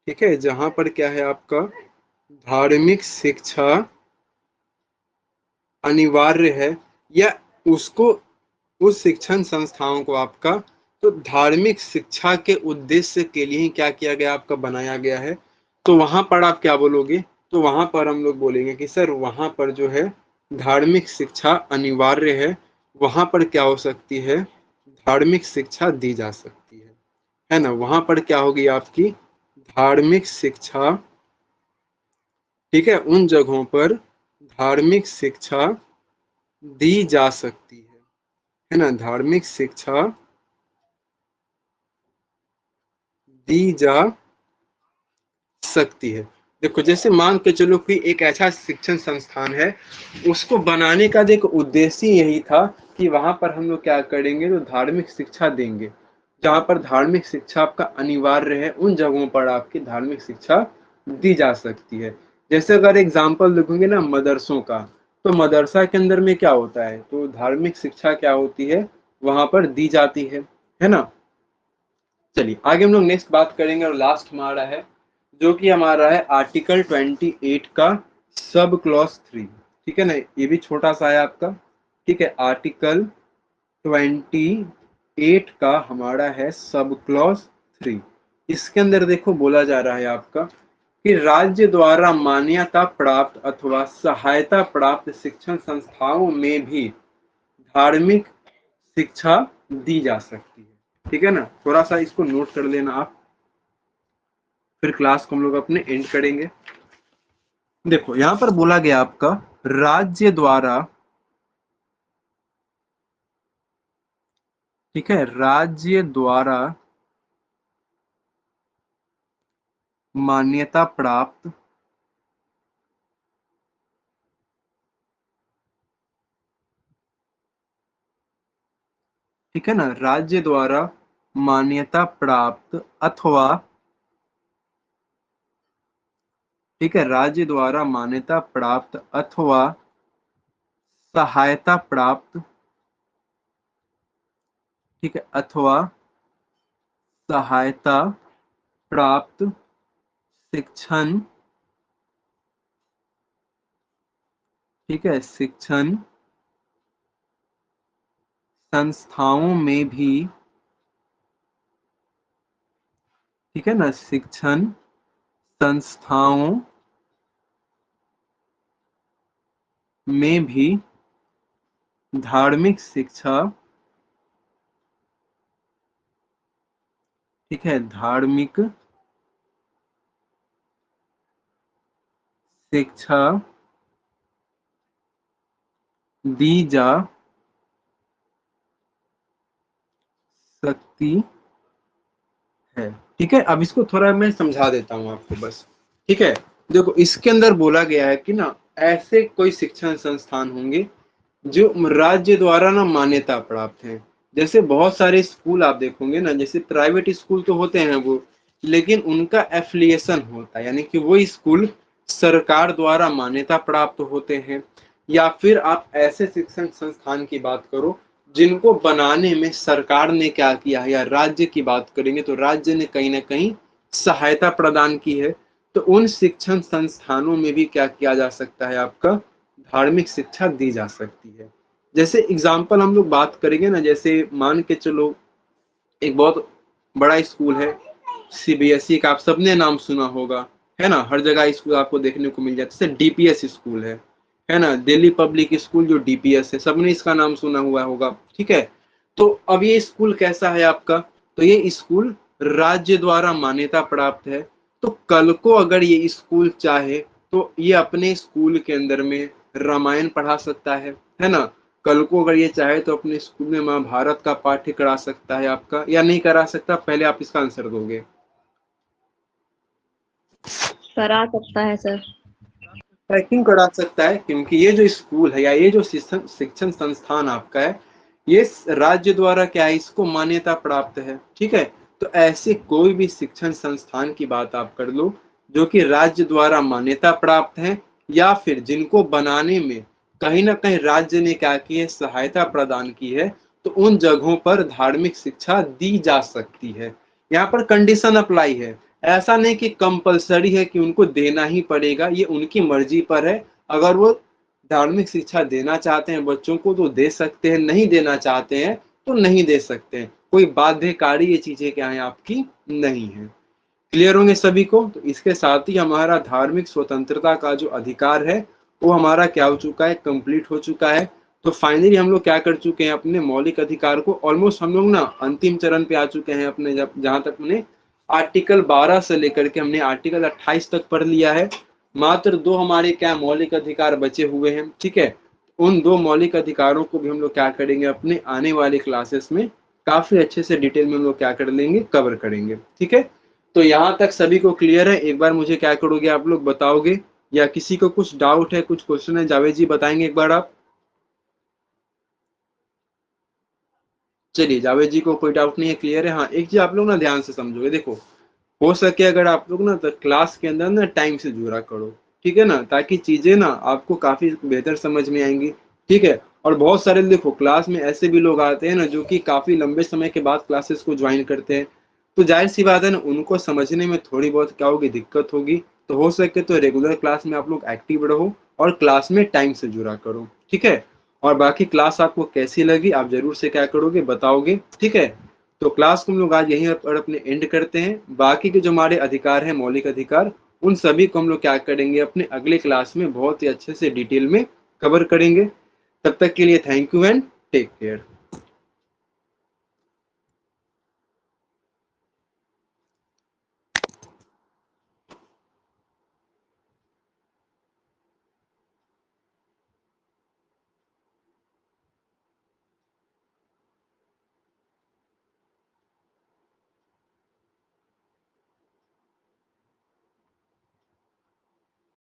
A: ठीक है, जहां पर क्या है आपका, धार्मिक शिक्षा अनिवार्य है, या उसको, उस शिक्षण संस्थाओं को आपका, तो धार्मिक शिक्षा के उद्देश्य के लिए ही क्या किया गया, आपका बनाया गया है। तो वहां पर आप क्या बोलोगे, तो वहां पर हम लोग बोलेंगे कि सर वहां पर जो है धार्मिक शिक्षा अनिवार्य है, वहां पर क्या हो सकती है, धार्मिक शिक्षा दी जा सकती है ना। वहां पर क्या होगी आपकी, धार्मिक शिक्षा, ठीक है, उन जगहों पर धार्मिक शिक्षा दी जा सकती है ना, धार्मिक शिक्षा दी जा सकती है। देखो जैसे मान के चलो कि एक ऐसा शिक्षण संस्थान है, उसको बनाने का देखो उद्देश्य यही था कि वहां पर हम लोग क्या करेंगे, तो धार्मिक शिक्षा देंगे। जहां पर धार्मिक शिक्षा आपका अनिवार्य है, उन जगहों पर आपकी धार्मिक शिक्षा दी जा सकती है। जैसे अगर एग्जाम्पल देखोगे ना मदरसों का, तो मदरसा के अंदर में क्या होता है, तो धार्मिक शिक्षा क्या होती है, वहां पर दी जाती है ना। चलिए आगे हम लोग नेक्स्ट बात करेंगे, और लास्ट हमारा है, जो कि हमारा है आर्टिकल 28 का सब क्लॉज 3, ठीक है ना, ये भी छोटा सा है आपका, ठीक है। आर्टिकल 28 का हमारा है सब क्लॉज 3। इसके अंदर देखो बोला जा रहा है आपका कि राज्य द्वारा मान्यता प्राप्त अथवा सहायता प्राप्त शिक्षण संस्थाओं में भी धार्मिक शिक्षा दी जा सकती है, ठीक है ना। थोड़ा सा इसको नोट कर लेना आप, फिर क्लास को हम लोग अपने एंड करेंगे। देखो यहां पर बोला गया आपका राज्य द्वारा, ठीक है, राज्य द्वारा मान्यता प्राप्त, ठीक है ना, राज्य द्वारा मान्यता प्राप्त अथवा, ठीक है, राज्य द्वारा मान्यता प्राप्त अथवा सहायता प्राप्त, ठीक है, अथवा सहायता प्राप्त शिक्षण, ठीक है, शिक्षण संस्थाओं में भी, ठीक है ना, शिक्षण संस्थाओं में भी धार्मिक शिक्षा, ठीक है, धार्मिक शिक्षा दी जा सकती है, ठीक है। अब इसको थोड़ा मैं समझा देता हूं आपको बस, ठीक है। देखो इसके अंदर बोला गया है कि ना ऐसे कोई शिक्षण संस्थान होंगे जो राज्य द्वारा ना मान्यता प्राप्त है। जैसे बहुत सारे स्कूल आप देखोगे ना, जैसे प्राइवेट स्कूल तो होते हैं वो, लेकिन उनका एफिलिएशन होता है, यानी कि वो स्कूल सरकार द्वारा मान्यता प्राप्त होते हैं। या फिर आप ऐसे शिक्षण संस्थान की बात करो जिनको बनाने में सरकार ने क्या किया है, या राज्य की बात करेंगे तो राज्य ने कहीं ना कहीं सहायता प्रदान की है। तो उन शिक्षण संस्थानों में भी क्या किया जा सकता है, आपका धार्मिक शिक्षा दी जा सकती है। जैसे एग्जाम्पल हम लोग बात करेंगे ना, जैसे मान के चलो एक बहुत बड़ा स्कूल है सीबीएसई का, आप सबने नाम सुना होगा, है ना, हर जगह स्कूल आपको देखने को मिल जाता है। जैसे डीपीएस स्कूल है ना, दिल्ली पब्लिक स्कूल जो डीपीएस है, सबने इसका नाम सुना हुआ होगा, ठीक है। तो अब ये स्कूल कैसा है आपका, तो ये स्कूल राज्य द्वारा मान्यता प्राप्त है। तो कल को अगर ये स्कूल चाहे तो ये अपने स्कूल के अंदर में रामायण पढ़ा सकता है ना। कल को अगर ये चाहे तो अपने स्कूल में महाभारत का पाठ्य करा सकता है आपका, या नहीं करा सकता, पहले आप इसका आंसर दोगे।
B: करा सकता है सर।
A: ट्रैकिंग करा सकता है, क्योंकि ये जो स्कूल है या ये जो शिक्षण शिक्षण संस्थान आपका है, ये राज्य द्वारा क्या है, इसको मान्यता प्राप्त है, ठीक है। तो ऐसे कोई भी शिक्षण संस्थान की बात आप कर लो जो कि राज्य द्वारा मान्यता प्राप्त है, या फिर जिनको बनाने में कहीं ना कहीं राज्य ने क्या की है, सहायता प्रदान की है, तो उन जगहों पर धार्मिक शिक्षा दी जा सकती है। यहाँ पर कंडीशन अप्लाई है, ऐसा नहीं कि कंपलसरी है कि उनको देना ही पड़ेगा, ये उनकी मर्जी पर है। अगर वो धार्मिक शिक्षा देना चाहते हैं बच्चों को तो दे सकते हैं, नहीं देना चाहते हैं तो नहीं दे सकते हैं। कोई बाध्यकारी ये चीजें क्या है आपकी नहीं है। क्लियर होंगे सभी को। तो इसके साथ ही हमारा धार्मिक स्वतंत्रता का जो अधिकार है वो हमारा क्या हो चुका है, कंप्लीट हो चुका है। तो फाइनली हम लोग क्या कर चुके हैं, अपने मौलिक अधिकार को ऑलमोस्ट हम लोग ना अंतिम चरण पे आ चुके हैं अपने, जब जहां तक हमने आर्टिकल 12 से लेकर के हमने आर्टिकल 28 तक पढ़ लिया है। मात्र दो हमारे क्या मौलिक अधिकार बचे हुए हैं, ठीक है। उन दो मौलिक अधिकारों को भी हम लोग क्या करेंगे, अपने आने वाले क्लासेस में काफी अच्छे से डिटेल में हम लोग क्या कर लेंगे, कवर करेंगे, ठीक है। तो यहाँ तक सभी को क्लियर है। एक बार मुझे क्या करोगे, आप लोग बताओगे, या किसी को कुछ डाउट है, कुछ क्वेश्चन है, जावेद जी बताएंगे एक बार आप। चलिए जावेद जी को कोई डाउट नहीं है, क्लियर है। हाँ एक चीज आप लोग ना ध्यान से समझोगे, देखो हो सके अगर आप लोग ना तो क्लास के अंदर ना टाइम से जुड़ा करो, ठीक है ना, ताकि चीजें ना आपको काफी बेहतर समझ में आएंगी, ठीक है। और बहुत सारे देखो क्लास में ऐसे भी लोग आते हैं ना जो कि काफी लंबे समय के बाद क्लासेस को ज्वाइन करते हैं, तो जाहिर सी बात है ना उनको समझने में थोड़ी बहुत क्या होगी, दिक्कत होगी। तो हो सके तो रेगुलर क्लास में आप लोग एक्टिव रहो और क्लास में टाइम से जुड़ा करो, ठीक है। और बाकी क्लास आपको कैसी लगी आप जरूर से क्या करोगे, बताओगे, ठीक है। तो क्लास को हम लोग आज यहीं पर अपने एंड करते हैं। बाकी के जो हमारे अधिकार हैं, मौलिक अधिकार, उन सभी को हम लोग क्या करेंगे, अपने अगले क्लास में बहुत ही अच्छे से डिटेल में कवर करेंगे। तब तक के लिए thank you and take care.